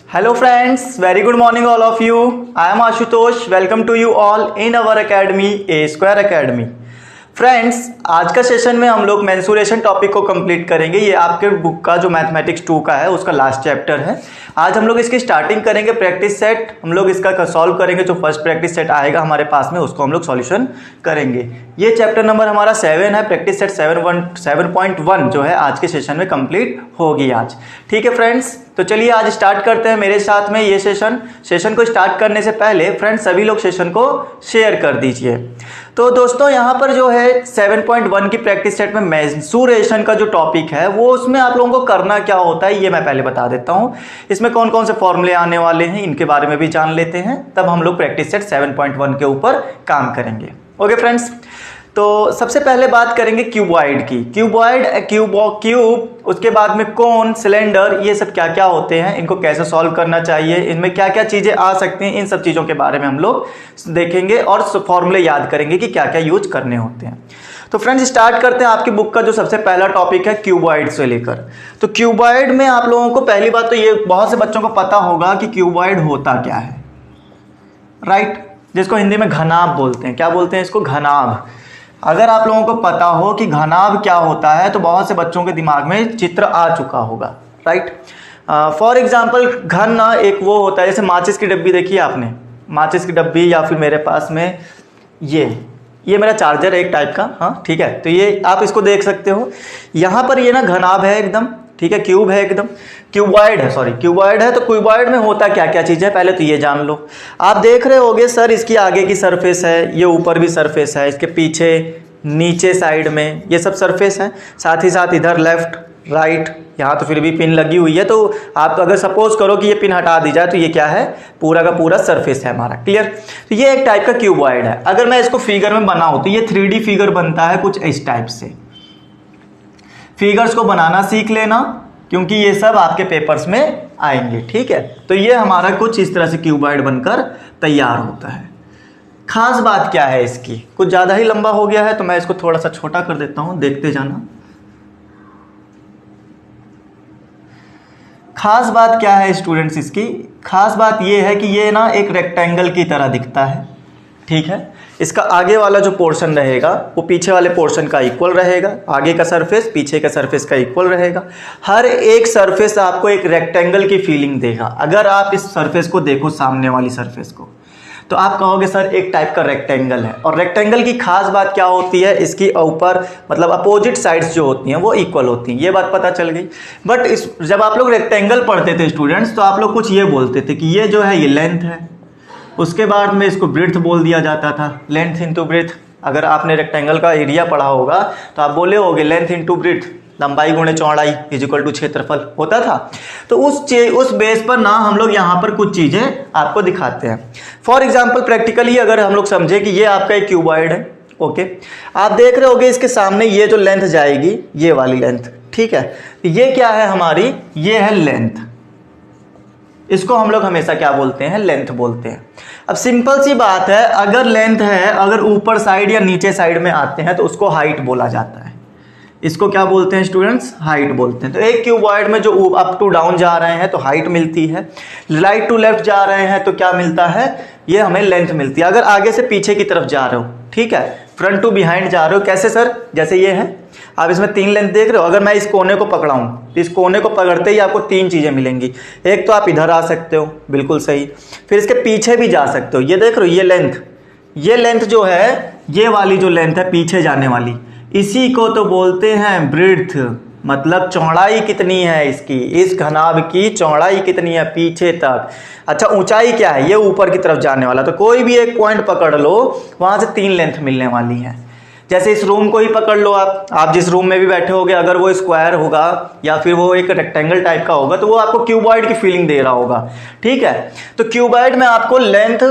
Hello friends, very good morning all of you. I am Ashutosh. Welcome to you all in our academy, A Square Academy. Friends, आज का session में हम लोग mensuration topic को complete करेंगे। ये आपके बुक का जो मैथमेटिक्स 2 का है उसका लास्ट चैप्टर है। आज हम लोग इसकी स्टार्टिंग करेंगे प्रैक्टिस सेट। हम लोग इसका सॉल्व करेंगे। जो फर्स्ट प्रैक्टिस सेट आएगा हमारे पास में उसको हम लोग सॉल्यूशन करेंगे। ये चैप्टर नंबर हमारा 7 है। प्रैक्टिस सेट 7.1 जो है आज के सेशन में कंप्लीट होगी आज। ठीक है फ्रेंड्स, तो चलिए आज स्टार्ट करते हैं मेरे साथ में ये सेशन को स्टार्ट करने से पहले फ्रेंड्स सभी लोग सेशन को शेयर कर दीजिए। तो दोस्तों यहाँ पर जो है 7.1 की प्रैक्टिस सेट में मेंसुरेशन का जो टॉपिक है वो उसमें आप लोगों को करना क्या होता है ये मैं पहले बता देता हूँ। इसमें कौन कौन से फॉर्मूले आने वाले हैं इनके बारे में भी जान लेते हैं, तब हम लोग प्रैक्टिस सेट 7.1 के ऊपर काम करेंगे। ओके फ्रेंड्स, तो सबसे पहले बात करेंगे क्यूबॉइड की। क्यूब, उसके बाद में कोन, सिलेंडर, ये सब क्या क्या होते हैं, इनको कैसे सॉल्व करना चाहिए, इनमें क्या क्या चीज़ें आ सकती हैं, इन सब चीज़ों के बारे में हम लोग देखेंगे और फॉर्मूले याद करेंगे कि क्या क्या यूज करने होते हैं। तो फ्रेंड्स स्टार्ट करते हैं आपकी बुक का जो सबसे पहला टॉपिक है क्यूबॉइड से लेकर। तो क्यूबॉइड में आप लोगों को पहली बात तो ये बहुत से बच्चों को पता होगा कि क्यूबॉइड होता क्या है, राइट, जिसको हिंदी में घनाभ बोलते हैं। क्या बोलते हैं इसको? घनाभ। अगर आप लोगों को पता हो कि घनाभ क्या होता है तो बहुत से बच्चों के दिमाग में चित्र आ चुका होगा, राइट। फॉर एग्जाम्पल घन ना एक वो होता है, जैसे माचिस की डब्बी देखी है आपने, माचिस की डब्बी, या फिर मेरे पास में ये मेरा चार्जर है एक टाइप का, हाँ ठीक है। तो ये आप इसको देख सकते हो, यहाँ पर ये ना घनाभ है एकदम, ठीक है, क्यूब है एकदम, क्यूबॉइड है, सॉरी क्यूबॉइड है। तो क्यूबॉइड में होता क्या क्या चीज़ है पहले तो ये जान लो। आप देख रहे होगे सर इसकी आगे की सरफेस है, ये ऊपर भी सरफेस है, इसके पीछे नीचे साइड में ये सब सरफेस है, साथ ही साथ इधर लेफ्ट राइट, यहाँ तो फिर भी पिन लगी हुई है। तो आप अगर सपोज करो कि ये पिन हटा दी जाए तो ये क्या है, पूरा का पूरा सरफेस है हमारा, क्लियर। तो ये एक टाइप का क्यूबॉइड है। अगर मैं इसको फिगर में बनाऊँ तो ये 3D फिगर बनता है कुछ इस टाइप से। फिगर्स को बनाना सीख लेना क्योंकि ये सब आपके पेपर्स में आएंगे, ठीक है। तो ये हमारा कुछ इस तरह से क्यूबॉइड बनकर तैयार होता है। खास बात क्या है इसकी, कुछ ज़्यादा ही लंबा हो गया है तो मैं इसको थोड़ा सा छोटा कर देता हूँ, देखते जाना। खास बात क्या है स्टूडेंट्स इसकी? खास बात ये है कि ये ना एक रेक्टेंगल की तरह दिखता है, ठीक है। इसका आगे वाला जो पोर्शन रहेगा वो पीछे वाले पोर्शन का इक्वल रहेगा, आगे का सरफेस पीछे का सरफेस का इक्वल रहेगा। हर एक सरफेस आपको एक रेक्टेंगल की फीलिंग देगा। अगर आप इस सरफेस को देखो, सामने वाली सरफेस को, तो आप कहोगे सर एक टाइप का रेक्टेंगल है। और रेक्टेंगल की खास बात क्या होती है, इसकी ऊपर मतलब अपोजिट साइड्स जो होती हैं वो इक्वल होती हैं, ये बात पता चल गई। बट जब आप लोग रेक्टेंगल पढ़ते थे स्टूडेंट्स तो आप लोग कुछ ये बोलते थे कि ये जो है ये लेंथ है, उसके बाद में इसको ब्रेड्थ बोल दिया जाता था, लेंथ इंटू ब्रेड्थ। अगर आपने रेक्टेंगल का एरिया पढ़ा होगा तो आप बोले होगे लेंथ इंटू ब्रेड्थ, लंबाई गुणे चौड़ाई इक्वल टू क्षेत्रफल होता था। तो उस बेस पर ना हम लोग यहाँ पर कुछ चीज़ें आपको दिखाते हैं। फॉर एग्जांपल प्रैक्टिकली अगर हम लोग समझे कि ये आपका एक क्यूबॉइड है, ओके, आप देख रहे होगे इसके सामने ये जो लेंथ जाएगी ये वाली लेंथ, ठीक है। ये क्या है हमारी, ये है लेंथ। इसको हम लोग हमेशा क्या बोलते हैं, लेंथ बोलते हैं। अब सिंपल सी बात है, अगर लेंथ है, अगर ऊपर साइड या नीचे साइड में आते हैं तो उसको हाइट बोला जाता है। इसको क्या बोलते हैं स्टूडेंट्स, हाइट बोलते हैं। तो एक क्यूबॉइड में जो अप टू डाउन जा रहे हैं तो हाइट मिलती है, राइट टू लेफ्ट जा रहे हैं तो क्या मिलता है, ये हमें लेंथ मिलती है। अगर आगे से पीछे की तरफ जा रहे हो, ठीक है, फ्रंट टू बिहाइंड जा रहे हो, कैसे सर, जैसे ये है, आप इसमें 3 लेंथ देख रहे हो। अगर मैं इस कोने को पकड़ाऊं तो इस कोने को पकड़ते ही आपको 3 चीज़ें मिलेंगी। एक तो आप इधर आ सकते हो, बिल्कुल सही, फिर इसके पीछे भी जा सकते हो। ये देख रहे हो ये लेंथ जो है, ये वाली जो लेंथ है पीछे जाने वाली, इसी को तो बोलते हैं ब्रेड्थ। मतलब चौड़ाई कितनी है इसकी, इस घनाभ की चौड़ाई कितनी है पीछे तक। अच्छा ऊंचाई क्या है, ये ऊपर की तरफ जाने वाला। तो कोई भी एक पॉइंट पकड़ लो, वहां से 3 लेंथ मिलने वाली है। जैसे इस रूम को ही पकड़ लो, आप जिस रूम में भी बैठे होगे, अगर वो स्क्वायर होगा या फिर वो एक रेक्टेंगल टाइप का होगा तो वो आपको क्यूबॉइड की फीलिंग दे रहा होगा, ठीक है। तो क्यूबॉइड में आपको लेंथ,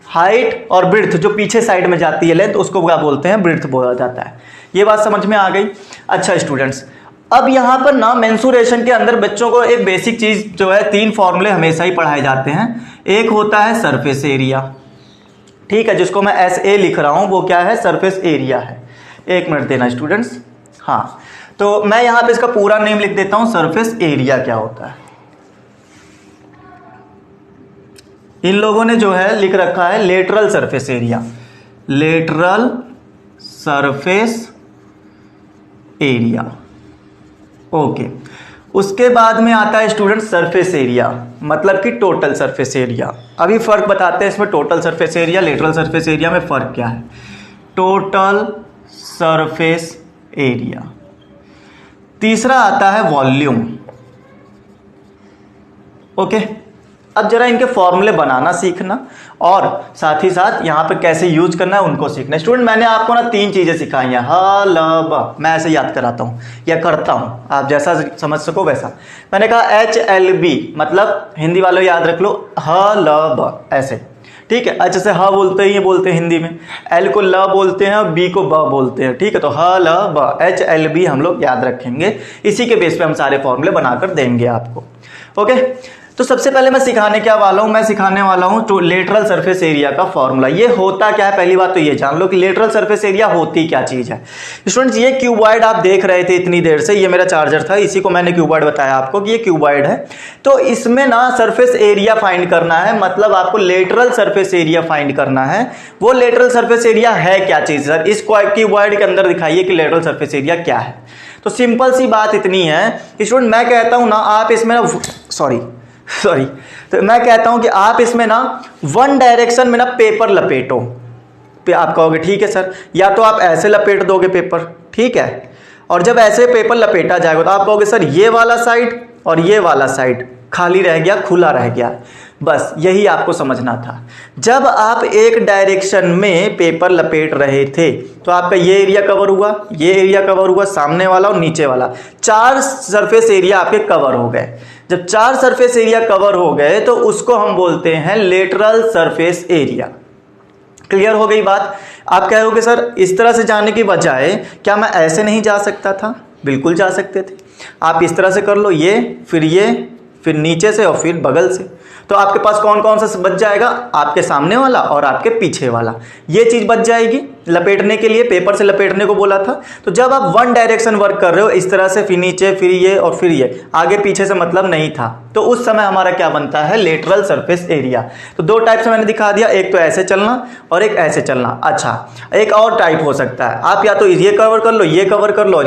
हाइट और ब्रेड्थ, जो पीछे साइड में जाती है लेंथ, उसको क्या बोलते हैं, ब्रेड्थ बोला जाता है। ये बात समझ में आ गई। अच्छा स्टूडेंट्स, अब यहाँ पर ना मेंसुरेशन के अंदर बच्चों को एक बेसिक चीज जो है, 3 फॉर्मूले हमेशा ही पढ़ाए जाते हैं। एक होता है सरफेस एरिया, ठीक है, जिसको मैं SA लिख रहा हूं, वो क्या है, सरफेस एरिया है। 1 मिनट देना स्टूडेंट्स, हाँ। तो मैं यहाँ पे इसका पूरा नेम लिख देता हूं, सरफेस एरिया क्या होता है। इन लोगों ने जो है लिख रखा है lateral surface area, lateral surface area. Okay, उसके बाद में आता है स्टूडेंट सरफेस एरिया, मतलब कि टोटल सरफेस एरिया। अभी फ़र्क बताते हैं इसमें total surface area lateral surface area में फ़र्क क्या है। Total surface area. तीसरा आता है वॉल्यूम। ओके, अब जरा इनके फॉर्मूले बनाना सीखना और साथ ही साथ यहाँ पे कैसे यूज करना है उनको सीखना। स्टूडेंट मैंने आपको ना 3 चीज़ें सिखाई हैं, ह ल ब, मैं ऐसे याद कराता हूँ या करता हूँ, आप जैसा समझ सको वैसा। मैंने कहा HLB, मतलब हिंदी वालों याद रख लो ह ल ब, ऐसे, ठीक है। अच्छा से ह बोलते ही बोलते हैं हिंदी में, L को ल बोलते हैं और B को ब बोलते हैं, ठीक है। तो ह ल ब HLB हम लोग याद रखेंगे, इसी के बेस पे हम सारे फॉर्मूले बनाकर देंगे आपको। ओके, तो सबसे पहले मैं सिखाने क्या वाला हूँ, मैं सिखाने वाला हूँ तो लेटरल सरफेस एरिया का फॉर्मूला। ये होता क्या है, पहली बात तो ये जान लो कि लेटरल सरफेस एरिया होती क्या चीज़ है। स्टूडेंट्स ये क्यूबॉइड आप देख रहे थे इतनी देर से, ये मेरा चार्जर था, इसी को मैंने क्यूबॉइड बताया आपको कि ये क्यूबॉइड है। तो इसमें ना सरफेस एरिया फाइंड करना है, मतलब आपको लेटरल सरफेस एरिया फाइंड करना है। वो लेटरल सरफेस एरिया है क्या चीज़ सर, इस क्यूबॉइड के अंदर दिखाइए कि लेटरल सरफेस एरिया क्या है। तो सिंपल सी बात इतनी है स्टूडेंट, मैं कहता हूँ ना आप इसमें ना सॉरी तो मैं कहता हूं कि आप इसमें ना वन डायरेक्शन में ना पेपर लपेटो। आप कहोगे ठीक है सर, या तो आप ऐसे लपेट दोगे पेपर, ठीक है, और जब ऐसे पेपर लपेटा जाएगा तो आप कहोगे सर ये वाला साइड और ये वाला साइड खाली रह गया, खुला रह गया। बस यही आपको समझना था। जब आप एक डायरेक्शन में पेपर लपेट रहे थे तो आपका ये एरिया कवर हुआ, ये एरिया कवर हुआ, सामने वाला और नीचे वाला, 4 सरफेस एरिया आपके कवर हो गए। जब 4 सरफेस एरिया कवर हो गए तो उसको हम बोलते हैं लेटरल सरफेस एरिया। क्लियर हो गई बात। आप कहोगे सर इस तरह से जाने की बजाय क्या मैं ऐसे नहीं जा सकता था? बिल्कुल जा सकते थे। आप इस तरह से कर लो, ये, फिर नीचे से और फिर बगल से। तो आपके पास कौन कौन सा बच जाएगा, आपके सामने वाला और आपके पीछे वाला, ये चीज़ बच जाएगी लपेटने के लिए, पेपर से लपेटने को बोला था। तो जब आप वन डायरेक्शन वर्क कर रहे हो इस तरह से, फिर नीचे, फिर ये और फिर ये, आगे पीछे से मतलब नहीं था, तो उस समय हमारा क्या बनता है, लेटरल सरफेस एरिया। तो 2 टाइप से मैंने दिखा दिया, एक तो ऐसे चलना और एक ऐसे चलना। अच्छा, एक और टाइप हो सकता है, आप या तो ये कवर कर लो, ये कवर कर लो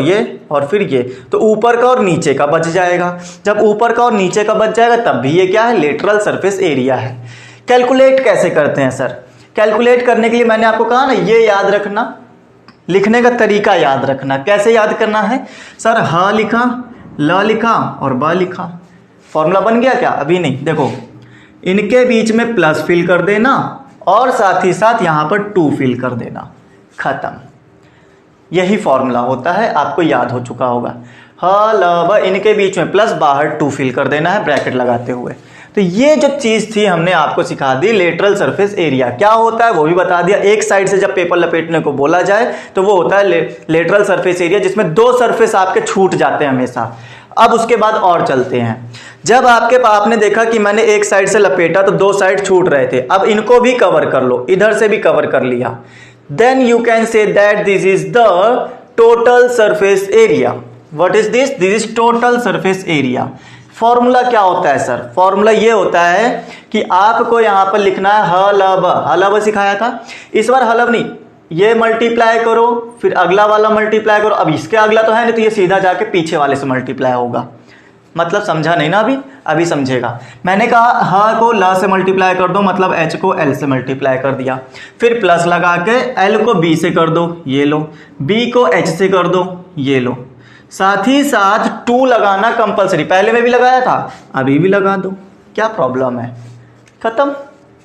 और फिर ये, तो ऊपर का और नीचे का बच जाएगा। जब ऊपर का और नीचे का बच जाएगा तब भी ये क्या है, लेटरल सरफेस एरिया है। कैलकुलेट कैसे करते हैं सर? कैलकुलेट करने के लिए मैंने आपको कहा ना, ये याद रखना, लिखने का तरीका याद रखना। कैसे याद करना है सर? ह लिखा, ल लिखा और ब लिखा, फॉर्मूला बन गया क्या? अभी नहीं, देखो इनके बीच में प्लस फिल कर देना और साथ ही साथ यहां पर 2 फिल कर देना, खत्म। यही फॉर्मूला होता है, आपको याद हो चुका होगा। ह ल ब, इनके बीच में प्लस, बाहर 2 फिल कर देना है ब्रैकेट लगाते हुए। तो ये जो चीज़ थी हमने आपको सिखा दी, लेटरल सरफेस एरिया क्या होता है वो भी बता दिया। एक साइड से जब पेपर लपेटने को बोला जाए तो वो होता है लेटरल सरफेस एरिया, जिसमें 2 सरफेस आपके छूट जाते हैं हमेशा। अब उसके बाद और चलते हैं, जब आपने देखा कि मैंने एक साइड से लपेटा तो 2 साइड छूट रहे थे, अब इनको भी कवर कर लो, इधर से भी कवर कर लिया, then you can say that this is the total surface area. What is this? This is total surface area. Formula क्या होता है सर? फॉर्मूला ये होता है कि आपको यहां पर लिखना है ह ल ब, हलब सिखाया था, इस बार हलब नहीं, ये मल्टीप्लाई करो फिर अगला वाला मल्टीप्लाई करो। अब इसके अगला तो है नहीं, तो ये सीधा जाके पीछे वाले से मल्टीप्लाई होगा। मतलब समझा नहीं ना? अभी समझेगा। मैंने कहा ह को ल से मल्टीप्लाई कर दो, मतलब h को l से मल्टीप्लाई कर दिया, फिर प्लस लगा के l को b से कर दो, ये लो, b को h से कर दो, ये लो, साथ ही साथ 2 लगाना कंपलसरी, पहले में भी लगाया था अभी भी लगा दो, क्या प्रॉब्लम है? खत्म।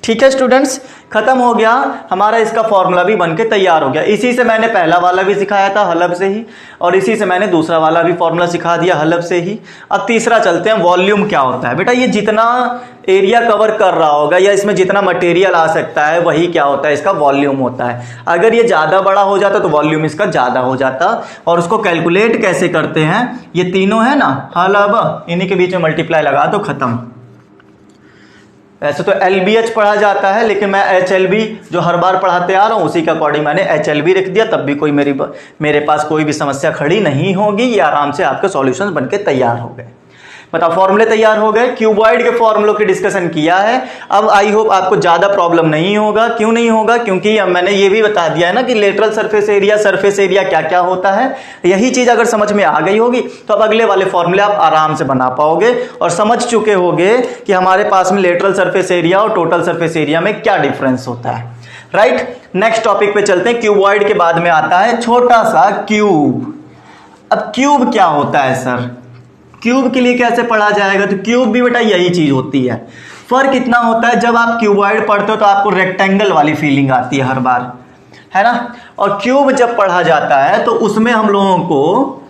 ठीक है स्टूडेंट्स, खत्म हो गया हमारा, इसका फॉर्मूला भी बनके तैयार हो गया। इसी से मैंने पहला वाला भी सिखाया था हलब से ही, और इसी से मैंने दूसरा वाला भी फॉर्मूला सिखा दिया हलब से ही। अब तीसरा चलते हैं, वॉल्यूम क्या होता है। बेटा ये जितना एरिया कवर कर रहा होगा या इसमें जितना मटेरियल आ सकता है वही क्या होता है, इसका वॉल्यूम होता है। अगर ये ज़्यादा बड़ा हो जाता तो वॉल्यूम इसका ज़्यादा हो जाता। और उसको कैलकुलेट कैसे करते हैं, ये तीनों है ना हलब, इन्हीं के बीच में मल्टीप्लाई लगा दो, खत्म। वैसे तो LBH पढ़ा जाता है, लेकिन मैं HLB जो हर बार पढ़ाते आ रहा हूँ उसी के अकॉर्डिंग मैंने HLB रख दिया, तब भी कोई मेरे पास कोई भी समस्या खड़ी नहीं होगी, ये आराम से आपके सॉल्यूशंस बनके तैयार हो गए। बताओ फॉर्मूले तैयार हो गए, क्यूबॉइड के फॉर्मूलों की डिस्कशन किया है। अब आई होप आपको ज्यादा प्रॉब्लम नहीं होगा। क्यों नहीं होगा? क्योंकि अब मैंने ये भी बता दिया है ना कि लेटरल सरफेस एरिया क्या क्या होता है। यही चीज अगर समझ में आ गई होगी तो अब अगले वाले फॉर्मूले आप आराम से बना पाओगे और समझ चुके होगे कि हमारे पास में लेटरल सरफेस एरिया और टोटल सरफेस एरिया में क्या डिफरेंस होता है। राइट, नेक्स्ट टॉपिक पे चलते हैं। क्यूबॉइड के बाद में आता है छोटा सा क्यूब। अब क्यूब क्या होता है सर? क्यूब के लिए कैसे पढ़ा जाएगा? तो क्यूब भी बेटा यही चीज होती है। फर्क इतना होता है, जब आप क्यूबॉइड पढ़ते हो तो आपको रेक्टेंगल वाली फीलिंग आती है हर बार, है ना, और क्यूब जब पढ़ा जाता है तो उसमें हम लोगों को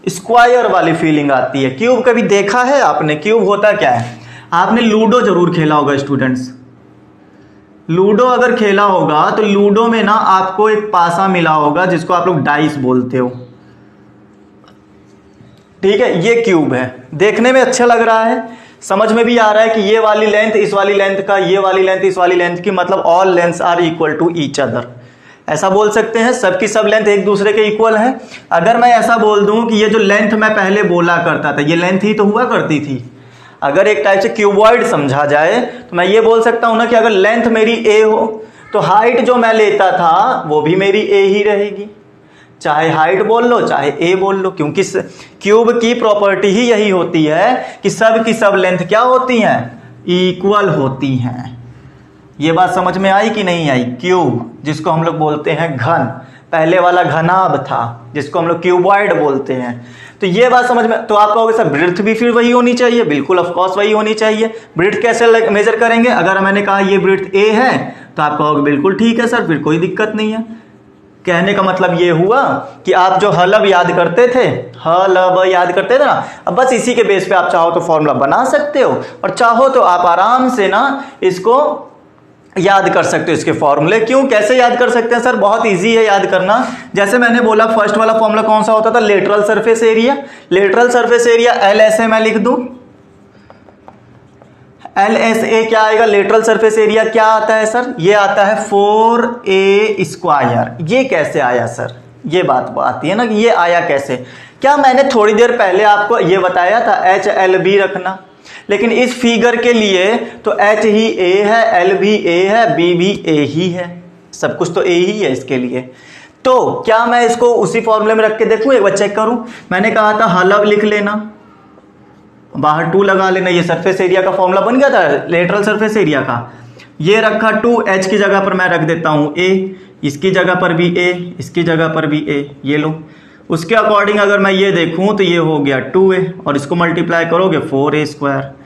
स्क्वायर वाली फीलिंग आती है। क्यूब कभी देखा है आपने? क्यूब होता क्या है? आपने लूडो जरूर खेला होगा स्टूडेंट्स। लूडो अगर खेला होगा तो लूडो में ना आपको एक पासा मिला होगा जिसको आप लोग डाइस बोलते हो, ठीक है। ये क्यूब है, देखने में अच्छा लग रहा है, समझ में भी आ रहा है कि ये वाली लेंथ इस वाली लेंथ का, ये वाली लेंथ इस वाली लेंथ की, मतलब all lengths are equal to each other, ऐसा बोल सकते हैं। सबकी सब लेंथ एक दूसरे के इक्वल है। अगर मैं ऐसा बोल दूं कि ये जो लेंथ मैं पहले बोला करता था ये लेंथ ही तो हुआ करती थी। अगर एक टाइप से क्यूबॉइड समझा जाए तो मैं ये बोल सकता हूं ना कि अगर लेंथ मेरी ए हो तो हाइट जो मैं लेता था वो भी मेरी ए ही रहेगी, चाहे हाइट बोल लो चाहे ए बोल लो, क्योंकि क्यूब की प्रॉपर्टी ही यही होती है कि सब की सब लेंथ क्या होती हैं? इक्वल होती हैं। ये बात समझ में आई कि नहीं आई? क्यूब जिसको हम लोग बोलते हैं घन, पहले वाला घनाभ था जिसको हम लोग क्यूबॉइड बोलते हैं। तो ये बात समझ में, तो आप कहोगे सर ब्रेड्थ भी फिर वही होनी चाहिए। बिल्कुल ऑफ कोर्स वही होनी चाहिए। ब्रेड्थ कैसे मेजर करेंगे? अगर मैंने कहा ये ब्रेड्थ ए है तो आप कहोगे बिल्कुल ठीक है सर, फिर कोई दिक्कत नहीं है। कहने का मतलब ये हुआ कि आप जो हलब याद करते थे, हलब याद करते थे ना, अब बस इसी के बेस पे आप चाहो तो फॉर्मूला बना सकते हो और चाहो तो आप आराम से ना इसको याद कर सकते हो इसके फॉर्मूले। क्यों, कैसे याद कर सकते हैं सर? बहुत इजी है याद करना। जैसे मैंने बोला फर्स्ट वाला फॉर्मूला कौन सा होता था? Lateral surface area. Lateral surface area L ऐसे मैं लिख दूं, एल एस ए क्या आएगा? लेटरल सरफेस एरिया क्या आता है सर? ये आता है 4a स्क्वायर। ये कैसे आया सर? ये बात आती है ना कि ये आया कैसे। क्या मैंने थोड़ी देर पहले आपको ये बताया था एच एल बी रखना, लेकिन इस फिगर के लिए तो एच ही ए है, एल भी ए है, बी भी ए ही है, सब कुछ तो ए ही है इसके लिए। तो क्या मैं इसको उसी फॉर्मूले में रख के देखूं, एक बार चेक करूं। मैंने कहा था हलब लिख लेना, बाहर 2 लगा लेना, ये सरफेस एरिया का फॉर्मूला बन गया था लेटरल सरफेस एरिया का। ये रखा 2, एच की जगह पर मैं रख देता हूं ए, इसकी जगह पर भी ए, इसकी जगह पर भी ए, ये लो। उसके अकॉर्डिंग अगर मैं ये देखूं तो ये हो गया 2a और इसको मल्टीप्लाई करोगे 4a स्क्वायर।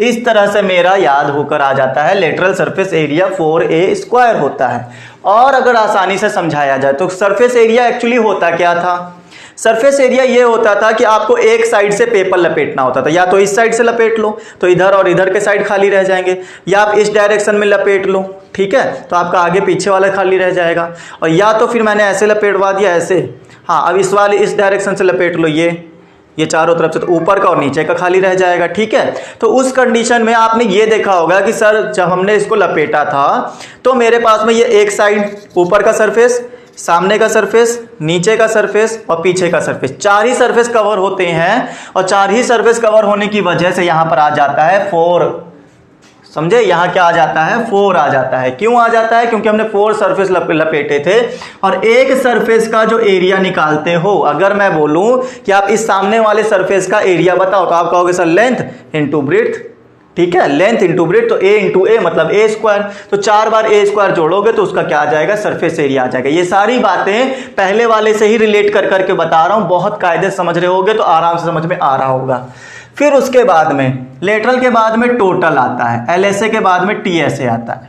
इस तरह से मेरा याद होकर आ जाता है lateral surface area 4a square होता है। और अगर आसानी से समझाया जाए तो सरफेस एरिया एक्चुअली होता क्या था? सरफेस एरिया ये होता था कि आपको एक साइड से पेपर लपेटना होता था, या तो इस साइड से लपेट लो तो इधर और इधर के साइड खाली रह जाएंगे, या आप इस डायरेक्शन में लपेट लो, ठीक है, तो आपका आगे पीछे वाला खाली रह जाएगा, और या तो फिर मैंने ऐसे लपेटवा दिया ऐसे, हाँ अब इस वाले इस डायरेक्शन से लपेट लो, ये चारों तरफ से, तो ऊपर का और नीचे का खाली रह जाएगा, ठीक है। तो उस कंडीशन में आपने ये देखा होगा कि सर जब हमने इसको लपेटा था तो मेरे पास में ये एक साइड ऊपर का सरफेस, सामने का सरफेस, नीचे का सरफेस और पीछे का सरफेस, 4 ही सरफेस कवर होते हैं, और 4 ही सरफेस कवर होने की वजह से यहां पर आ जाता है 4, समझे, यहां क्या आ जाता है 4 आ जाता है। क्यों आ जाता है? क्योंकि हमने 4 सरफेस लपेटे थे। और एक सरफेस का जो एरिया निकालते हो, अगर मैं बोलूं कि आप इस सामने वाले सरफेस का एरिया बताओ तो आप कहोगे सर लेंथ इंटू ब्रेड्थ, ठीक है, लेंथ इंटू ब्रेड्थ, तो a इंटू ए मतलब a स्क्वायर, तो 4 बार a स्क्वायर जोड़ोगे तो उसका क्या आ जाएगा? सरफेस एरिया आ जाएगा। ये सारी बातें पहले वाले से ही रिलेट कर करके बता रहा हूं, बहुत कायदे समझ रहे होगे तो आराम से समझ में आ रहा होगा। फिर उसके बाद में लेटरल के बाद में टोटल आता है, एलएसए के बाद में टीएसए आता है।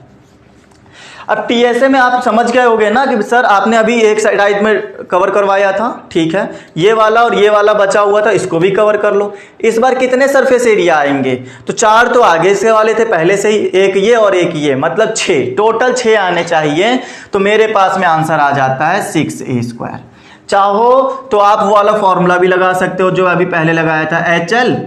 अब टीएसए में आप समझ गए होगे ना कि सर आपने अभी एक साइड में कवर करवाया था, ठीक है, ये वाला और ये वाला बचा हुआ था, इसको भी कवर कर लो। इस बार कितने सरफेस एरिया आएंगे? तो 4 तो आगे से वाले थे पहले से ही, एक ये और एक ये, मतलब 6, टोटल 6 आने चाहिए। तो मेरे पास में आंसर आ जाता है 6a स्क्वायर। चाहो तो आप वो वाला फॉर्मूला भी लगा सकते हो जो अभी पहले लगाया था, HL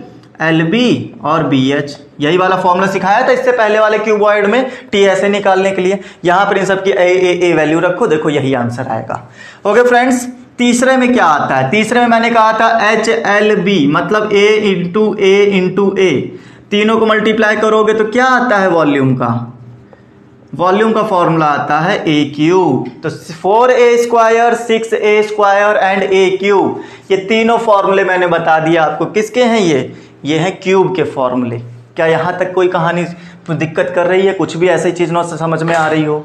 LB और BH, यही वाला फॉर्मूला सिखाया था इससे पहले वाले क्यूबॉइड में टीएसए निकालने के लिए। यहां पर इन सब की ए वैल्यू रखो, देखो यही आंसर आएगा। ओके फ्रेंड्स, तीसरे में क्या आता है, तीसरे में मैंने कहा था HLB मतलब A इंटू ए इंटू ए, तीनों को मल्टीप्लाई करोगे तो क्या आता है वॉल्यूम का, वॉल्यूम का फॉर्मूला आता है ए क्यूब। तो 4a square 6a square and A cube, ये तीनों फॉर्मूले मैंने बता दिया आपको किसके हैं, ये हैं क्यूब के फॉर्मूले। क्या यहाँ तक कोई कहानी दिक्कत कर रही है, कुछ भी ऐसी चीज़ ना समझ में आ रही हो?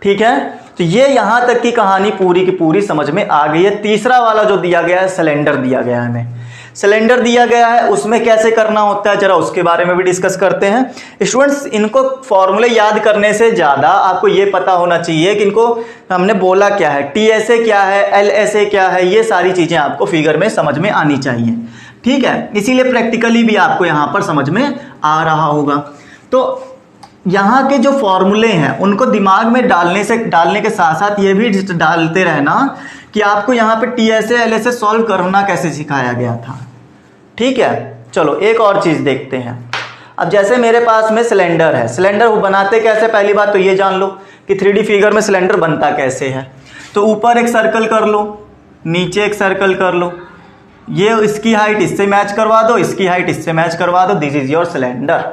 ठीक है, तो ये यहाँ तक की कहानी पूरी की पूरी समझ में आ गई है। तीसरा वाला जो दिया गया है, सिलेंडर दिया गया है, हमें सिलेंडर दिया गया है, उसमें कैसे करना होता है जरा उसके बारे में भी डिस्कस करते हैं। स्टूडेंट्स, इनको फॉर्मूले याद करने से ज़्यादा आपको ये पता होना चाहिए कि इनको हमने बोला क्या है, TSA क्या है, LSA क्या है, ये सारी चीज़ें आपको फिगर में समझ में आनी चाहिए। ठीक है, इसीलिए प्रैक्टिकली भी आपको यहाँ पर समझ में आ रहा होगा। तो यहाँ के जो फॉर्मूले हैं उनको दिमाग में डालने के साथ साथ ये भी डालते रहना कि आपको यहाँ पे TSA LSA सॉल्व करना कैसे सिखाया गया था। ठीक है, चलो एक और चीज़ देखते हैं। अब जैसे मेरे पास में सिलेंडर है, सिलेंडर वो बनाते कैसे, पहली बात तो ये जान लो कि 3D फिगर में सिलेंडर बनता कैसे है। तो ऊपर एक सर्कल कर लो, नीचे एक सर्कल कर लो, ये इसकी हाइट इससे मैच करवा दो, इसकी हाइट इससे मैच करवा दो, this is your cylinder.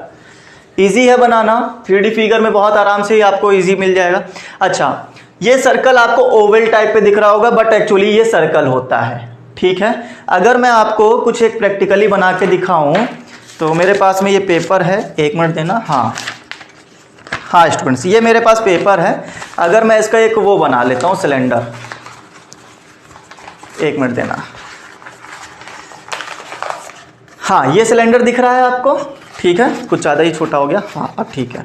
Easy है बनाना, 3D फिगर में बहुत आराम से ही आपको इजी मिल जाएगा। अच्छा, ये सर्कल आपको ओवल टाइप पे दिख रहा होगा, बट एक्चुअली ये सर्कल होता है। ठीक है, अगर मैं आपको कुछ एक प्रैक्टिकली बना के दिखाऊं तो मेरे पास में ये पेपर है, एक मिनट देना। हाँ स्टूडेंट्स, ये मेरे पास पेपर है। अगर मैं इसका एक वो बना लेता हूँ सिलेंडर, एक मिनट देना। हाँ, ये सिलेंडर दिख रहा है आपको? ठीक है, कुछ ज़्यादा ही छोटा हो गया। हाँ, अब ठीक है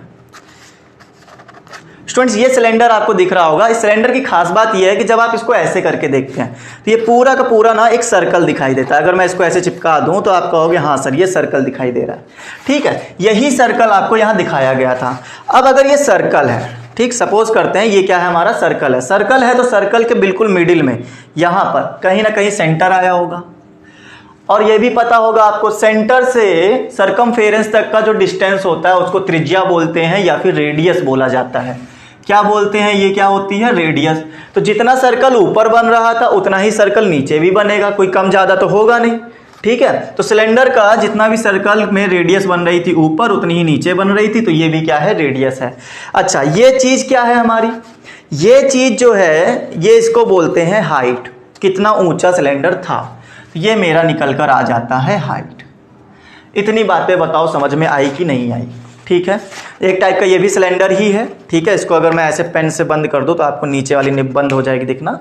स्टूडेंट्स, ये सिलेंडर आपको दिख रहा होगा। इस सिलेंडर की खास बात ये है कि जब आप इसको ऐसे करके देखते हैं तो ये पूरा का पूरा ना एक सर्कल दिखाई देता है। अगर मैं इसको ऐसे चिपका दूं तो आप कहोगे हाँ सर ये सर्कल दिखाई दे रहा है। ठीक है, यही सर्कल आपको यहाँ दिखाया गया था। अब अगर ये सर्कल है, ठीक, सपोज करते हैं ये क्या है, हमारा सर्कल है। सर्कल है तो सर्कल के बिल्कुल मिडिल में यहाँ पर कहीं ना कहीं सेंटर आया होगा, और ये भी पता होगा आपको सेंटर से सरकमफेरेंस तक का जो डिस्टेंस होता है उसको त्रिज्या बोलते हैं या फिर रेडियस बोला जाता है। क्या बोलते हैं, ये क्या होती है, रेडियस। तो जितना सर्कल ऊपर बन रहा था उतना ही सर्कल नीचे भी बनेगा, कोई कम ज़्यादा तो होगा नहीं। ठीक है, तो सिलेंडर का जितना भी सर्कल में रेडियस बन रही थी ऊपर, उतनी ही नीचे बन रही थी, तो ये भी क्या है, रेडियस है। अच्छा, ये चीज़ क्या है हमारी, ये चीज़ जो है ये इसको बोलते हैं हाइट, कितना ऊंचा सिलेंडर था। ये मेरा निकल कर आ जाता है हाइट। इतनी बातें बताओ समझ में आई कि नहीं आई? ठीक है, एक टाइप का ये भी सिलेंडर ही है। ठीक है, इसको अगर मैं ऐसे पेन से बंद कर दूं तो आपको नीचे वाली निब बंद हो जाएगी दिखना।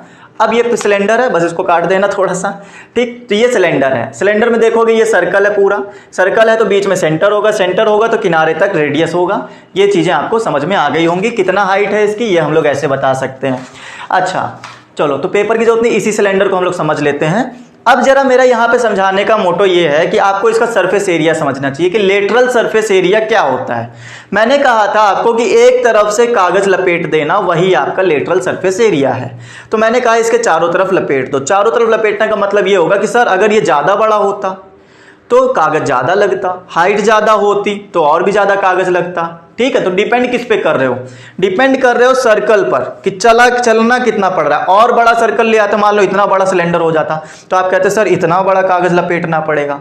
अब ये सिलेंडर है, बस इसको काट देना थोड़ा सा। ठीक, तो ये सिलेंडर है। सिलेंडर में देखोगे ये सर्कल है, पूरा सर्कल है तो बीच में सेंटर होगा, सेंटर होगा तो किनारे तक रेडियस होगा। ये चीज़ें आपको समझ में आ गई होंगी। कितना हाइट है इसकी ये हम लोग ऐसे बता सकते हैं। अच्छा चलो, तो पेपर की जरूरत नहीं, इसी सिलेंडर को हम लोग समझ लेते हैं। अब जरा मेरा यहाँ पे समझाने का मोटो ये है कि आपको इसका सरफेस एरिया समझना चाहिए कि लेटरल सरफेस एरिया क्या होता है। मैंने कहा था आपको कि एक तरफ से कागज लपेट देना वही आपका लेटरल सरफेस एरिया है। तो मैंने कहा इसके चारों तरफ लपेट दो। चारों तरफ लपेटने का मतलब ये होगा कि सर अगर ये ज़्यादा बड़ा होता तो कागज ज़्यादा लगता, हाइट ज़्यादा होती तो और भी ज़्यादा कागज लगता। ठीक है, तो डिपेंड किस पे कर रहे हो, डिपेंड कर रहे हो सर्कल पर कि चलना कितना पड़ रहा है। और बड़ा सर्कल ले आता, मान लो इतना बड़ा सिलेंडर हो जाता तो आप कहते सर इतना बड़ा कागज लपेटना पड़ेगा।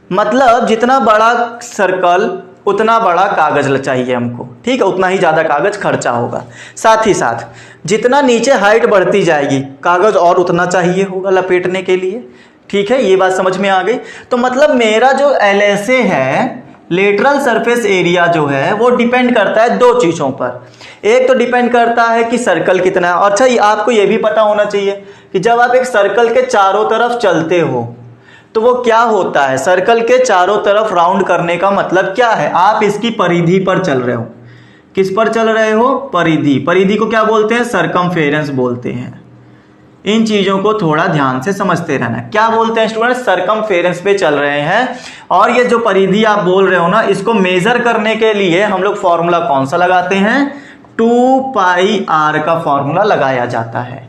मतलब जितना बड़ा सर्कल उतना बड़ा कागज चाहिए हमको। ठीक है, उतना ही ज़्यादा कागज खर्चा होगा। साथ ही साथ जितना नीचे हाइट बढ़ती जाएगी कागज और उतना चाहिए होगा लपेटने के लिए। ठीक है, ये बात समझ में आ गई। तो मतलब मेरा जो LSA है, लेटरल सरफेस एरिया जो है वो डिपेंड करता है दो चीज़ों पर। एक तो डिपेंड करता है कि सर्कल कितना है। अच्छा, आपको ये भी पता होना चाहिए कि जब आप एक सर्कल के चारों तरफ चलते हो तो वो क्या होता है, सर्कल के चारों तरफ राउंड करने का मतलब क्या है, आप इसकी परिधि पर चल रहे हो। किस पर चल रहे हो, परिधि। परिधि को क्या बोलते हैं, सरकमफेरेंस बोलते हैं। इन चीज़ों को थोड़ा ध्यान से समझते रहना। क्या बोलते हैं स्टूडेंट, सरकमफेरेंस पे चल रहे हैं। और ये जो परिधि आप बोल रहे हो ना, इसको मेजर करने के लिए हम लोग फॉर्मूला कौन सा लगाते हैं, 2πr का फॉर्मूला लगाया जाता है।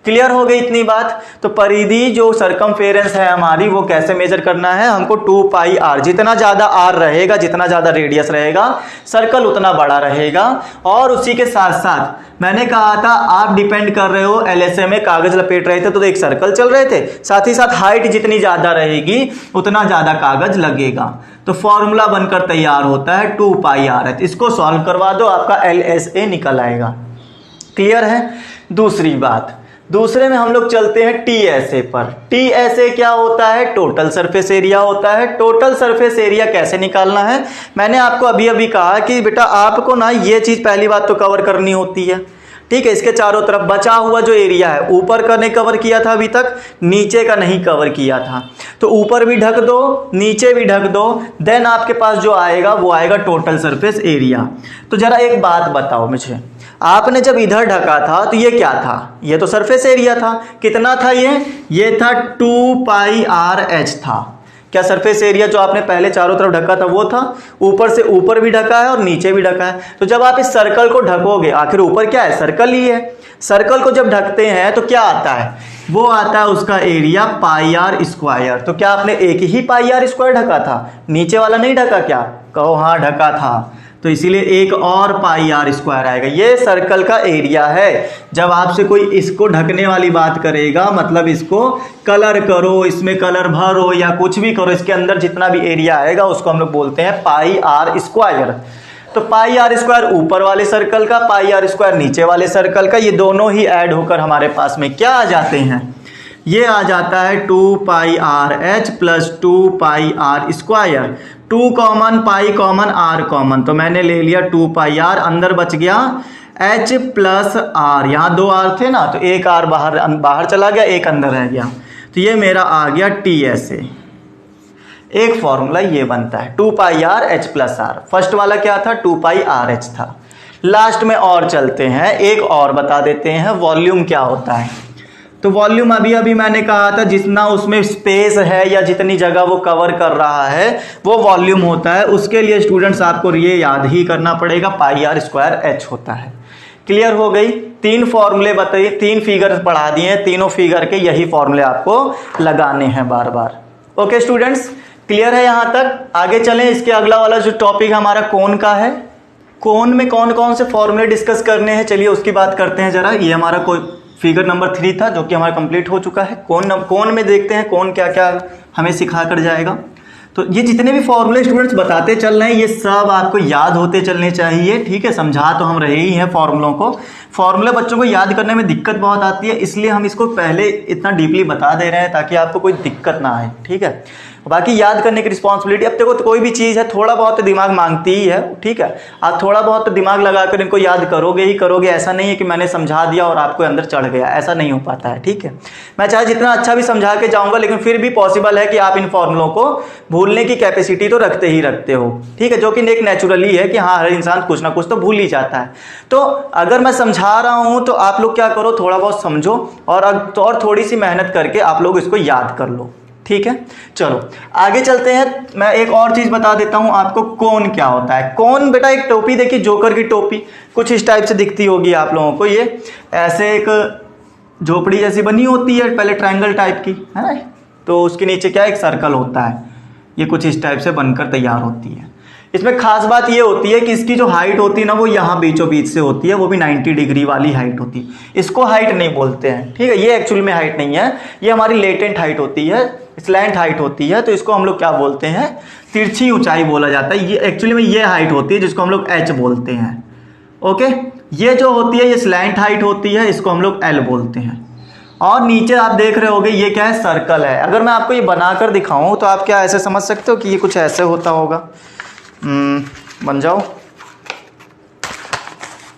क्लियर हो गई इतनी बात। तो परिधि जो सरकमफेरेंस है हमारी वो कैसे मेजर करना है हमको, 2 पाई आर। जितना ज़्यादा आर रहेगा, जितना ज़्यादा रेडियस रहेगा, सर्कल उतना बड़ा रहेगा। और उसी के साथ साथ मैंने कहा था आप डिपेंड कर रहे हो एलएसए में कागज लपेट रहे थे तो एक सर्कल चल रहे थे, साथ ही साथ हाइट जितनी ज़्यादा रहेगी उतना ज़्यादा कागज लगेगा। तो फॉर्मूला बनकर तैयार होता है 2 पाई आर एच। इसको सॉल्व करवा दो, आपका एलएसए निकल आएगा। क्लियर है। दूसरी बात, दूसरे में हम लोग चलते हैं टीएसए पर। टीएसए क्या होता है, टोटल सरफेस एरिया होता है। टोटल सरफेस एरिया कैसे निकालना है, मैंने आपको अभी अभी कहा कि बेटा आपको ना ये चीज़ पहली बात तो कवर करनी होती है, ठीक है। इसके चारों तरफ बचा हुआ जो एरिया है, ऊपर का नहीं कवर किया था अभी तक, नीचे का नहीं कवर किया था, तो ऊपर भी ढक दो, नीचे भी ढक दो, देन आपके पास जो आएगा वो आएगा टोटल सरफेस एरिया। तो जरा एक बात बताओ मुझे, आपने जब इधर ढका था तो ये क्या था, ये तो सरफेस एरिया था। कितना था ये था 2 पाई आर एच था। क्या सरफेस एरिया जो आपने पहले चारों तरफ ढका था वो था, ऊपर से ऊपर भी ढका है और नीचे भी ढका है। तो जब आप इस सर्कल को ढकोगे, आखिर ऊपर क्या है, सर्कल ही है, सर्कल को जब ढकते हैं तो क्या आता है, वो आता है उसका एरिया पाई आर स्क्वायर। तो क्या आपने एक ही पाई आर स्क्वायर ढका था, नीचे वाला नहीं ढका क्या, कहो हाँ ढका था, तो इसीलिए एक और पाई आर स्क्वायर आएगा। ये सर्कल का एरिया है। जब आपसे कोई इसको ढकने वाली बात करेगा, मतलब इसको कलर करो, इसमें कलर भरो या कुछ भी करो, इसके अंदर जितना भी एरिया आएगा उसको हम लोग बोलते हैं पाई आर स्क्वायर। तो पाई आर स्क्वायर ऊपर वाले सर्कल का, पाई आर स्क्वायर नीचे वाले सर्कल का, ये दोनों ही ऐड होकर हमारे पास में क्या आ जाते हैं, ये आ जाता है 2 pi r h plus 2 pi r square. 2 common, pi common, r common, तो मैंने ले लिया 2 पाई आर, अंदर बच गया एच प्लस आर। यहाँ 2 आर थे ना, तो एक आर बाहर चला गया, एक अंदर रह गया, तो ये मेरा आ गया टीएसए। एक फॉर्मूला ये बनता है 2 pi r h plus r. First वाला क्या था, 2 पाई आर एच था। लास्ट में और चलते हैं, एक और बता देते हैं वॉल्यूम क्या होता है। तो वॉल्यूम अभी अभी मैंने कहा था जितना उसमें स्पेस है या जितनी जगह वो कवर कर रहा है वो वॉल्यूम होता है। उसके लिए स्टूडेंट्स आपको ये याद ही करना पड़ेगा, पाई आर स्क्वायर एच होता है। क्लियर हो गई। 3 फॉर्मूले बताइए, 3 फिगर पढ़ा दिए, तीनों फिगर के यही फॉर्मूले आपको लगाने हैं बार बार। ओके स्टूडेंट्स, क्लियर है यहाँ तक। आगे चलें, इसके अगला वाला जो टॉपिक हमारा कोन का है। कोन में कौन कौन से फॉर्मूले डिस्कस करने हैं, चलिए उसकी बात करते हैं जरा। ये हमारा कोई फिगर नंबर 3 था जो कि हमारा कंप्लीट हो चुका है। कोन में देखते हैं कौन क्या क्या हमें सिखा कर जाएगा। तो ये जितने भी फॉर्मूले स्टूडेंट्स बताते चल रहे हैं ये सब आपको याद होते चलने चाहिए, ठीक है। समझा तो हम रहे ही हैं फॉर्मूलों को। फॉर्मूले बच्चों को याद करने में दिक्कत बहुत आती है, इसलिए हम इसको पहले इतना डीपली बता दे रहे हैं ताकि आपको कोई दिक्कत ना आए, ठीक है। बाकी याद करने की रिस्पॉन्सिबिलिटी, अब देखो तो कोई भी चीज़ है थोड़ा बहुत तो दिमाग मांगती ही है, ठीक है। आप थोड़ा बहुत तो दिमाग लगाकर इनको याद करोगे ही करोगे, ऐसा नहीं है कि मैंने समझा दिया और आपको अंदर चढ़ गया, ऐसा नहीं हो पाता है, ठीक है। मैं चाहे जितना अच्छा भी समझा के जाऊंगा लेकिन फिर भी पॉसिबल है कि आप इन फॉर्मूलों को भूलने की कैपेसिटी तो रखते ही रखते हो, ठीक है, जो कि एक नेचुरली है कि हाँ हर इंसान कुछ ना कुछ तो भूल ही जाता है। तो अगर मैं समझा रहा हूँ तो आप लोग क्या करो, थोड़ा बहुत समझो और थोड़ी सी मेहनत करके आप लोग इसको याद कर लो, ठीक है। चलो आगे चलते हैं। मैं एक और चीज बता देता हूं आपको, कोन क्या होता है। कोन बेटा एक टोपी देखिए, जोकर की टोपी कुछ इस टाइप से दिखती होगी आप लोगों को। ये ऐसे एक झोपड़ी जैसी बनी होती है, पहले ट्रायंगल टाइप की है ना, तो उसके नीचे क्या एक सर्कल होता है, ये कुछ इस टाइप से बनकर तैयार होती है। इसमें खास बात ये होती है कि इसकी जो हाइट होती है ना वो यहाँ बीचों बीच से होती है, वो भी 90 डिग्री वाली हाइट होती है। इसको हाइट नहीं बोलते हैं, ठीक है, ये एक्चुअल में हाइट नहीं है, ये हमारी लेटेंट हाइट होती है, स्लैंट हाइट होती है। तो इसको हम लोग क्या बोलते हैं, तिरछी ऊंचाई बोला जाता है। ये एक्चुअली में ये हाइट होती है जिसको हम लोग एच बोलते हैं, ओके। ये जो होती है ये स्लैंट हाइट होती है, इसको हम लोग एल बोलते हैं। और नीचे आप देख रहे होगे ये क्या है, सर्कल है। अगर मैं आपको ये बनाकर दिखाऊं तो आप क्या ऐसे समझ सकते हो कि ये कुछ ऐसे होता होगा, बन जाओ,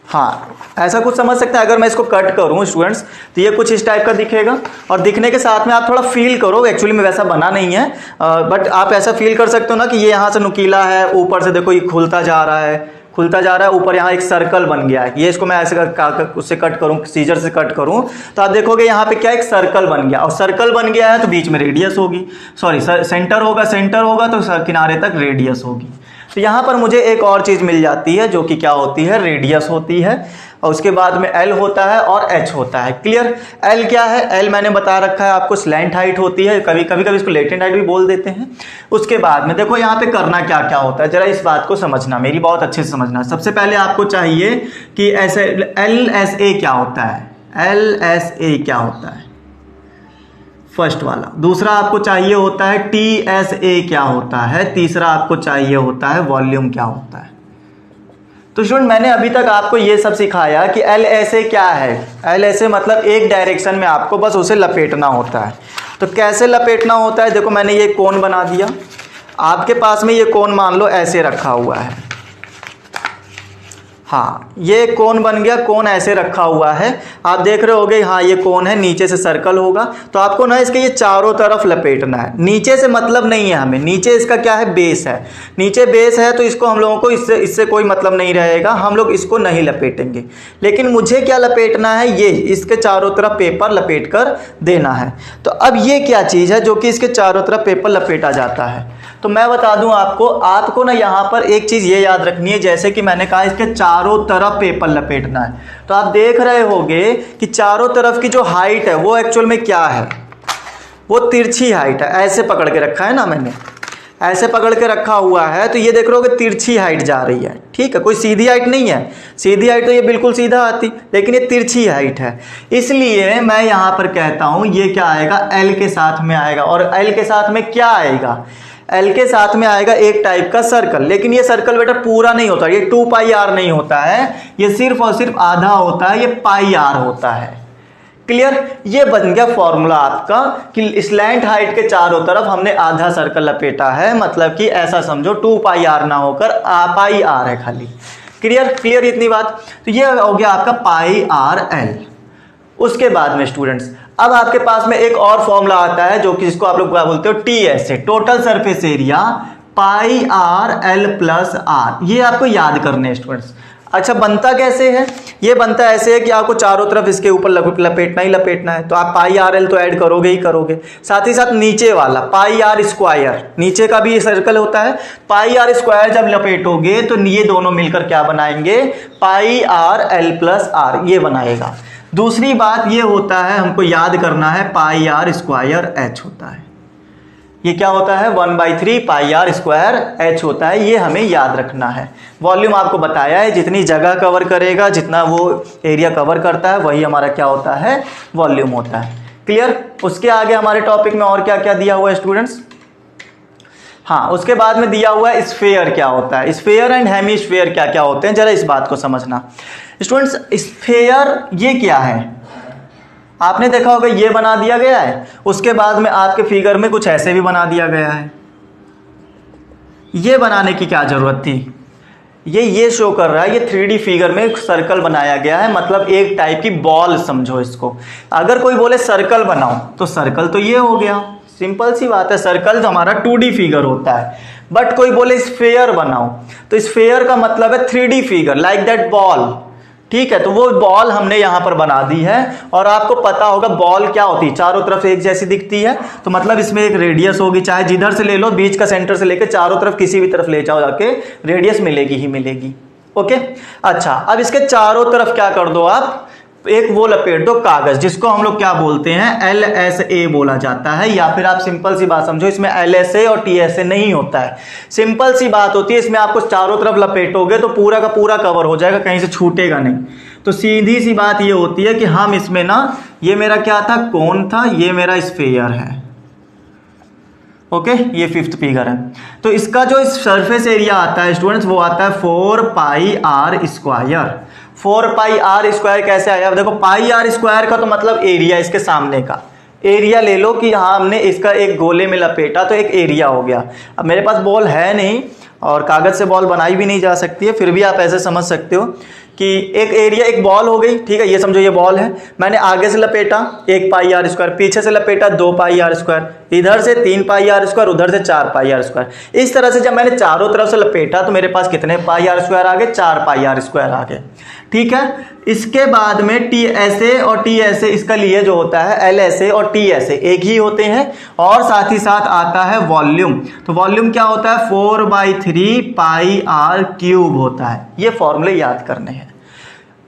हाँ ऐसा कुछ समझ सकते हैं। अगर मैं इसको कट करूं स्टूडेंट्स तो ये कुछ इस टाइप का दिखेगा, और दिखने के साथ में आप थोड़ा फील करो, एक्चुअली में वैसा बना नहीं है बट आप ऐसा फील कर सकते हो ना कि ये यहाँ से नुकीला है, ऊपर से देखो ये खुलता जा रहा है, खुलता जा रहा है, ऊपर यहाँ एक सर्कल बन गया है। ये इसको मैं ऐसे उससे कट करूँ, सीजर से कट करूँ तो आप देखोगे यहाँ पे क्या एक सर्कल बन गया, और सर्कल बन गया है तो बीच में रेडियस होगी, सॉरी सेंटर होगा तो किनारे तक रेडियस होगी। तो यहाँ पर मुझे एक और चीज़ मिल जाती है जो कि क्या होती है, रेडियस होती है, और उसके बाद में L होता है और H होता है। क्लियर। L क्या है, L मैंने बता रखा है आपको, स्लैंट हाइट होती है, कभी कभी इसको लेटेंट हाइट भी बोल देते हैं। उसके बाद में देखो यहाँ पे करना क्या क्या होता है, जरा इस बात को समझना, मेरी बहुत अच्छे से समझना। सबसे पहले आपको चाहिए कि ऐसे LSA क्या होता है, LSA क्या होता है, फर्स्ट वाला। दूसरा आपको चाहिए होता है TSA क्या होता है, तीसरा आपको चाहिए होता है वॉल्यूम क्या होता है। तो स्टूडेंट मैंने अभी तक आपको ये सब सिखाया कि LSA क्या है। LSA मतलब एक डायरेक्शन में आपको बस उसे लपेटना होता है। तो कैसे लपेटना होता है, देखो मैंने ये कोन बना दिया, आपके पास में ये कोन मान लो ऐसे रखा हुआ है, हाँ ये कोन बन गया, कोन ऐसे रखा हुआ है, आप देख रहे होगे, हाँ ये कोन है, नीचे से सर्कल होगा। तो आपको ना इसके ये चारों तरफ लपेटना है, नीचे से मतलब नहीं है हमें, नीचे इसका क्या है, बेस है, नीचे बेस है, तो इसको हम लोगों को इससे कोई मतलब नहीं रहेगा, हम लोग इसको नहीं लपेटेंगे। लेकिन मुझे क्या लपेटना है, ये इसके चारों तरफ पेपर लपेट कर देना है। तो अब ये क्या चीज़ है जो कि इसके चारों तरफ पेपर लपेटा जाता है, तो मैं बता दूं आपको ना यहाँ पर एक चीज़ ये याद रखनी है, जैसे कि मैंने कहा इसके चारों तरफ पेपर लपेटना है। तो आप देख रहे होंगे कि चारों तरफ की जो हाइट है वो एक्चुअल में क्या है, वो तिरछी हाइट है। ऐसे पकड़ के रखा है ना मैंने, ऐसे पकड़ के रखा हुआ है, तो ये देख रहे होगे तिरछी हाइट जा रही है, ठीक है, कोई सीधी हाइट नहीं है। सीधी हाइट तो ये बिल्कुल सीधा आती, लेकिन ये तिरछी हाइट है, इसलिए मैं यहाँ पर कहता हूँ ये क्या आएगा, L के साथ में आएगा। और L के साथ में क्या आएगा, L के साथ में आएगा एक टाइप का सर्कल। लेकिन ये सर्कल बेटा पूरा नहीं होता, ये 2πr नहीं होता है, ये सिर्फ और सिर्फ आधा होता है, ये πr होता है। क्लियर। ये बन गया फॉर्मूला आपका कि स्लैंट हाइट के चारों तरफ हमने आधा सर्कल लपेटा है, मतलब कि ऐसा समझो 2πr ना होकर πr है खाली। क्लियर इतनी बात। तो ये हो गया आपका πrl। उसके बाद में स्टूडेंट्स अब आपके पास में एक और फॉर्मूला आता है जो कि जिसको आप लोग क्या बोलते हो, TSA, total surface area, πrl plus r। ये आपको याद करने हैं स्टूडेंट्स। अच्छा बनता कैसे है, ये बनता ऐसे है कि आपको चारों तरफ इसके ऊपर लपेटना ही लपेटना है, तो आप πrl तो ऐड करोगे ही करोगे, साथ ही साथ नीचे वाला πr स्क्वायर, नीचे का भी सर्कल होता है, πr स्क्वायर जब लपेटोगे तो ये दोनों मिलकर क्या बनाएंगे, πrl प्लस r, ये बनाएगा। दूसरी बात ये होता है, हमको याद करना है, πr स्क्वायर h होता है। ये क्या होता है, 1/3 πr स्क्वायर h होता है, ये हमें याद रखना है। वॉल्यूम आपको बताया है, जितनी जगह कवर करेगा, जितना वो एरिया कवर करता है, वही हमारा क्या होता है, वॉल्यूम होता है। क्लियर। उसके आगे हमारे टॉपिक में और क्या क्या दिया हुआ है स्टूडेंट्स, हाँ उसके बाद में दिया हुआ है स्फेयर क्या होता है, स्फेयर एंड हेमिस्फेयर क्या क्या होते हैं, जरा इस बात को समझना स्टूडेंट्स। स्फेयर ये क्या है, आपने देखा होगा ये बना दिया गया है, उसके बाद में आपके फिगर में कुछ ऐसे भी बना दिया गया है। ये बनाने की क्या जरूरत थी, ये शो कर रहा है, ये 3D फिगर में एक सर्कल बनाया गया है, मतलब एक टाइप की बॉल समझो इसको। अगर कोई बोले सर्कल बनाओ तो सर्कल तो ये हो गया, सिंपल सी बात है, सर्कल तो हमारा 2D फिगर होता है। बट कोई बोले स्फेयर बनाओ तो स्फेयर का मतलब है 3D figure, like that ball, ठीक है। तो वो बॉल हमने यहाँ पर बना दी है, और आपको पता होगा बॉल क्या होती है, चारों तरफ एक जैसी दिखती है, तो मतलब इसमें एक रेडियस होगी, चाहे जिधर से ले लो, बीच का सेंटर से लेकर चारों तरफ किसी भी तरफ ले जाओ जाके रेडियस मिलेगी ही मिलेगी। ओके। अच्छा अब इसके चारों तरफ क्या कर दो आप, एक वो लपेट दो कागज, जिसको हम लोग क्या बोलते हैं, LSA बोला जाता है, या फिर आप सिंपल सी बात समझो, इसमें LSA और TSA नहीं होता है, सिंपल सी बात होती है, इसमें आपको चारों तरफ लपेटोगे तो पूरा का पूरा कवर हो जाएगा, कहीं से छूटेगा नहीं। तो सीधी सी बात ये होती है कि हम इसमें ना, ये मेरा क्या था, कोन था, ये मेरा स्फेयर है, ओके, ये 5th फिगर है। तो इसका जो सरफेस एरिया आता है स्टूडेंट्स, वो आता है 4πr स्क्वायर। 4πr स्क्वायर कैसे आया, देखो πr स्क्वायर का तो मतलब एरिया, इसके सामने का एरिया ले लो कि हाँ हमने इसका एक गोले में लपेटा तो एक एरिया हो गया। अब मेरे पास बॉल है नहीं और कागज से बॉल बनाई भी नहीं जा सकती है, फिर भी आप ऐसे समझ सकते हो कि एक एरिया, एक बॉल हो गई, ठीक है, ये समझो ये बॉल है, मैंने आगे से लपेटा 1 पाई आर स्क्वायर, पीछे से लपेटा 2 पाई आर स्क्वायर, इधर से 3 पाई आर स्क्वायर, उधर से 4 पाई आर स्क्वायर। इस तरह से जब मैंने चारों तरफ से लपेटा तो मेरे पास कितने पाई आर स्क्वायर आ गए? 4 पाई आर स्क्वायर आ गए, ठीक है। इसके बाद में टी एस ए और टी एस ए, इसका लिए जो होता है एल एस ए और टी एस ए एक ही होते हैं, और साथ ही साथ आता है वॉल्यूम। तो वॉल्यूम क्या होता है? 4/3 पाई आर क्यूब होता है। ये फॉर्मूले याद करने हैं।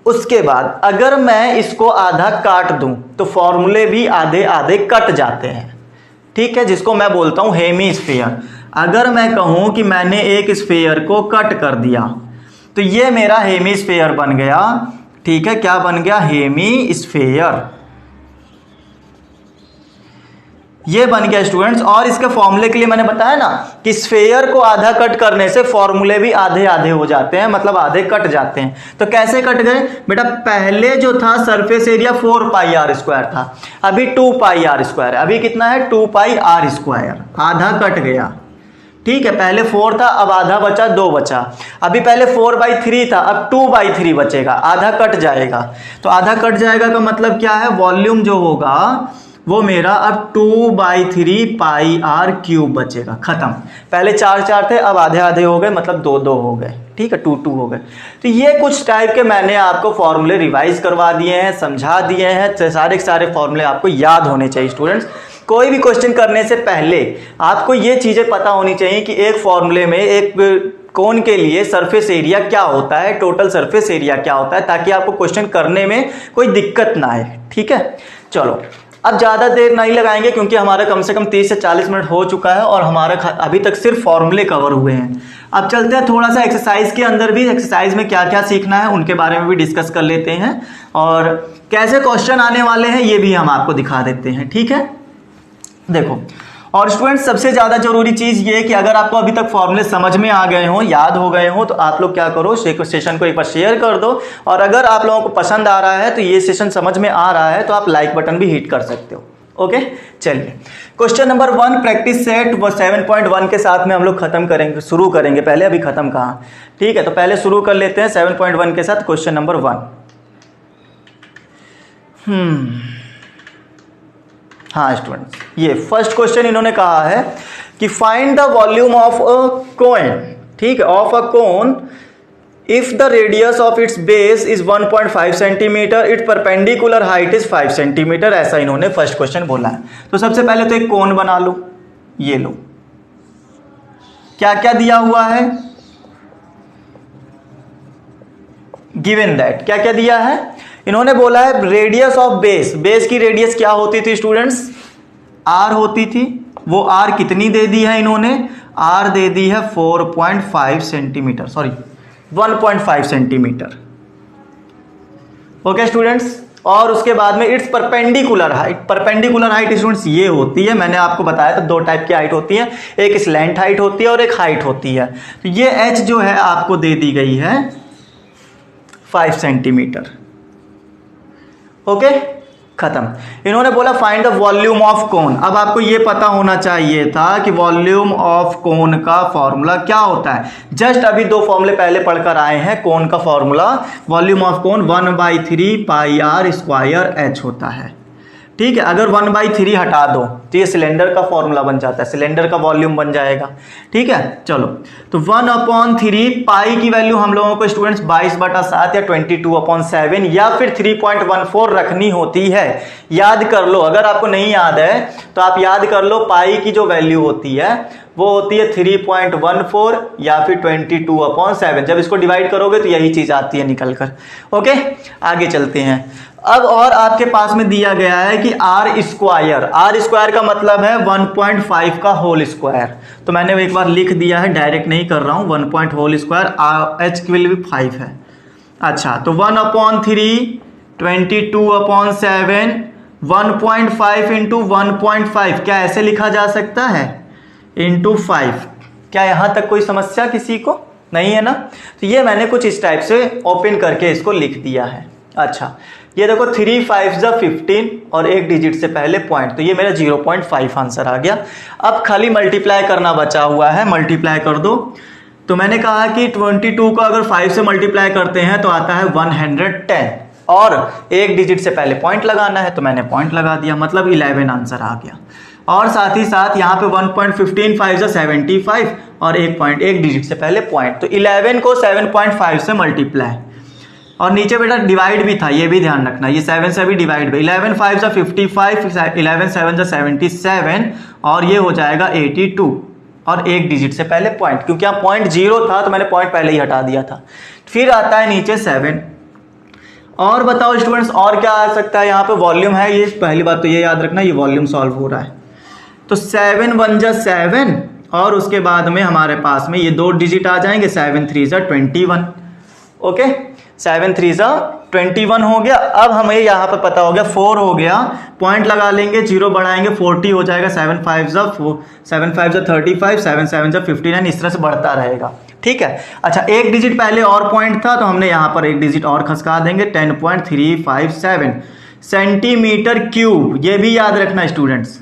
उसके बाद अगर मैं इसको आधा काट दूं तो फॉर्मूले भी आधे आधे कट जाते हैं, ठीक है, जिसको मैं बोलता हूं हेमीस्फीयर। अगर मैं कहूं कि मैंने एक स्फीयर को कट कर दिया तो ये मेरा हेमीस्फीयर बन गया, ठीक है। क्या बन गया? हेमीस्फीयर, ये बन गया स्टूडेंट्स। और इसके फॉर्मूले के लिए मैंने बताया ना कि स्फीयर को आधा कट करने से फॉर्मूले भी आधे आधे हो जाते हैं, मतलब आधे कट जाते हैं। तो कैसे कट गए बेटा? पहले जो था surface area 4 pi r square था, अभी 2 पाई आर स्क्वायर, अभी कितना है? 2 पाई आर स्क्वायर, आधा कट गया, ठीक है। पहले 4 था, अब आधा बचा, 2 बचा। अभी पहले 4/3 था, अब 2/3 बचेगा, आधा कट जाएगा। तो आधा कट जाएगा का मतलब क्या है? वॉल्यूम जो होगा वो मेरा अब 2/3 पाई आर क्यूब बचेगा, खत्म। पहले 4 थे, अब आधे आधे हो गए, मतलब 2 हो गए, ठीक है, 2 हो गए। तो ये कुछ टाइप के मैंने आपको फॉर्मूले रिवाइज करवा दिए हैं, समझा दिए हैं। सारे के सारे फॉर्मूले आपको याद होने चाहिए स्टूडेंट्स। कोई भी क्वेश्चन करने से पहले आपको ये चीजें पता होनी चाहिए कि एक फॉर्मूले में एक कोन के लिए सरफेस एरिया क्या होता है, टोटल सरफेस एरिया क्या होता है, ताकि आपको क्वेश्चन करने में कोई दिक्कत ना आए, ठीक है। चलो अब ज़्यादा देर नहीं लगाएंगे क्योंकि हमारा कम से कम 30 से 40 मिनट हो चुका है और हमारा अभी तक सिर्फ फॉर्मूले कवर हुए हैं। अब चलते हैं थोड़ा सा एक्सरसाइज के अंदर भी, एक्सरसाइज में क्या क्या सीखना है उनके बारे में भी डिस्कस कर लेते हैं, और कैसे क्वेश्चन आने वाले हैं ये भी हम आपको दिखा देते हैं, ठीक है। देखो, और स्टूडेंट्स सबसे ज़्यादा जरूरी चीज़ ये है कि अगर आपको अभी तक फॉर्मूले समझ में आ गए हों, याद हो गए हों, तो आप लोग क्या करो, सेशन को एक बार शेयर कर दो। और अगर आप लोगों को पसंद आ रहा है, तो ये सेशन समझ में आ रहा है, तो आप लाइक बटन भी हिट कर सकते हो। ओके, चलिए क्वेश्चन नंबर 1 प्रैक्टिस सेट 7.1 के साथ में हम लोग खत्म करेंगे, शुरू करेंगे। पहले अभी खत्म कहाँ, ठीक है, तो पहले शुरू कर लेते हैं 7.1 के साथ क्वेश्चन नंबर 1। हाँ स्टूडेंट्स, ये फर्स्ट क्वेश्चन इन्होंने कहा है कि find the volume of a cone, ठीक है, of a cone if the radius of its base is 1.5 centimetre, its perpendicular height is 5 centimetre. ऐसा इन्होंने फर्स्ट क्वेश्चन बोला है। तो सबसे पहले तो एक कोन बना लो, ये लो, क्या क्या दिया हुआ है, गिवन दैट, क्या क्या दिया है इन्होंने बोला है रेडियस ऑफ बेस, बेस की रेडियस क्या होती थी स्टूडेंट्स? आर होती थी। वो आर कितनी दे दी है इन्होंने? आर दे दी है 4.5 centimetre, sorry 1.5 centimetre. Okay students, और उसके बाद में it's perpendicular height, perpendicular height students ये होती है, मैंने आपको बताया था 2 टाइप की हाइट होती है, एक स्लैंट हाइट होती है और एक हाइट होती है। तो ये एच जो है आपको दे दी गई है 5 सेंटीमीटर। ओके, खत्म। इन्होंने बोला फाइंड द वॉल्यूम ऑफ कोन। अब आपको ये पता होना चाहिए था कि वॉल्यूम ऑफ कोन का फॉर्मूला क्या होता है। जस्ट अभी 2 फॉर्मूले पहले पढ़कर आए हैं। कोन का formula, volume of cone 1/3 pi r square h होता है, ठीक है। अगर 1/3 हटा दो तो ये सिलेंडर का फॉर्मूला बन जाता है, सिलेंडर का वॉल्यूम बन जाएगा, ठीक है। चलो, तो 1/3 पाई की वैल्यू हम लोगों को स्टूडेंट्स 22/7 या 22/7 या फिर 3.14 रखनी होती है। याद कर लो, अगर आपको नहीं याद है तो आप याद कर लो, पाई की जो वैल्यू होती है वो होती है 3.14 या फिर 22/7। जब इसको डिवाइड करोगे तो यही चीज आती है निकल कर। ओके, आगे चलते हैं। अब और आपके पास में दिया गया है कि आर स्क्वायर, आर स्क्वायर का मतलब है 1.5 का होल स्क्वायर। तो मैंने एक बार लिख दिया है, डायरेक्ट नहीं कर रहा हूं, 1 होल स्क्वायर, एच की वैल्यू भी 5 है। अच्छा, तो 1/3 22/7, 1.5 इंटू 1.5 क्या ऐसे लिखा जा सकता है? इंटू 5। क्या यहां तक कोई समस्या किसी को नहीं है ना? तो ये मैंने कुछ इस टाइप से ओपन करके इसको लिख दिया है। अच्छा, ये देखो 3 5 15 और एक डिजिट से पहले पॉइंट, तो ये मेरा 0.5 आंसर आ गया। अब खाली मल्टीप्लाई करना बचा हुआ है, मल्टीप्लाई कर दो। तो मैंने कहा कि 22 को अगर 5 से मल्टीप्लाई करते हैं तो आता है 110 और एक डिजिट से पहले पॉइंट लगाना है, तो मैंने पॉइंट लगा दिया, मतलब 11 आंसर आ गया। और साथ ही साथ यहाँ पे 1.15 5 से 75 और एक डिजिट से पहले पॉइंट, तो 11 को 7.5 से मल्टीप्लाई, और नीचे बेटा डिवाइड भी था, ये भी ध्यान रखना, ये 7 से भी डिवाइड भी, 11 5 से 55, 11 7 से 77 और ये हो जाएगा 82 और एक डिजिट से पहले पॉइंट, क्योंकि यहाँ पॉइंट 0 था तो मैंने पॉइंट पहले ही हटा दिया था। फिर आता है नीचे 7। और बताओ स्टूडेंट्स और क्या आ सकता है, यहाँ पे वॉल्यूम है, ये पहली बात तो ये याद रखना, ये वॉल्यूम सॉल्व हो रहा है, तो 7 1 जा 7 और उसके बाद में हमारे पास में ये 2 डिजिट आ जाएंगे, 7 3 जा 21। ओके, 7 3 जा 21 हो गया। अब हमें यहाँ पे पता हो गया 4 हो गया, पॉइंट लगा लेंगे, 0 बढ़ाएंगे, 40 हो जाएगा, 7 5 जा 35, 7 7 जा 59, इस तरह से बढ़ता रहेगा। ठीक है, अच्छा एक डिजिट पहले और पॉइंट था तो हमने यहाँ पर एक डिजिट और खसका देंगे, 10.357 सेंटीमीटर क्यूब। ये भी याद रखना स्टूडेंट्स,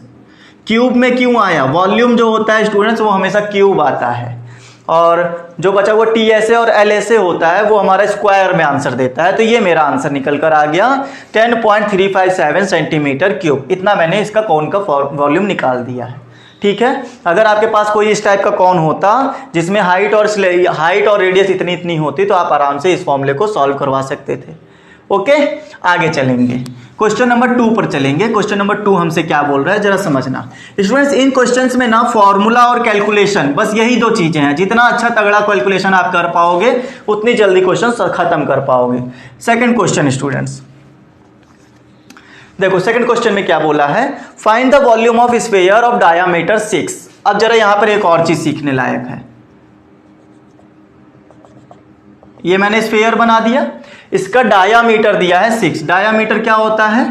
क्यूब में क्यों आया, वॉल्यूम जो होता है स्टूडेंट्स वो हमेशा क्यूब आता है, और जो बचा वो TSA और LSA होता है वो हमारा स्क्वायर में आंसर देता है। तो ये मेरा आंसर निकल कर आ गया 10.357 सेंटीमीटर क्यूब। इतना मैंने इसका कौन का वॉल्यूम निकाल दिया है। ठीक है, अगर आपके पास कोई इस टाइप का कौन होता जिसमें हाइट और रेडियस इतनी इतनी होती तो आप आराम से इस फॉर्मूले को सॉल्व करवा सकते थे। ओके, आगे चलेंगे, क्वेश्चन नंबर 2 पर चलेंगे। क्वेश्चन नंबर 2 हमसे क्या बोल रहा है जरा समझना स्टूडेंट्स। इन क्वेश्चंस में ना फॉर्मूला और कैलकुलेशन, बस यही 2 चीजें हैं। जितना अच्छा तगड़ा कैलकुलेशन आप कर पाओगे उतनी जल्दी क्वेश्चन खत्म कर पाओगे। सेकंड क्वेश्चन स्टूडेंट्स देखो, सेकंड क्वेश्चन में क्या बोला है, find the volume of sphere of diameter 6। अब जरा यहां पर एक और चीज सीखने लायक है, ये मैंने स्फीयर बना दिया, इसका डायामीटर दिया है 6। डायामीटर क्या होता है,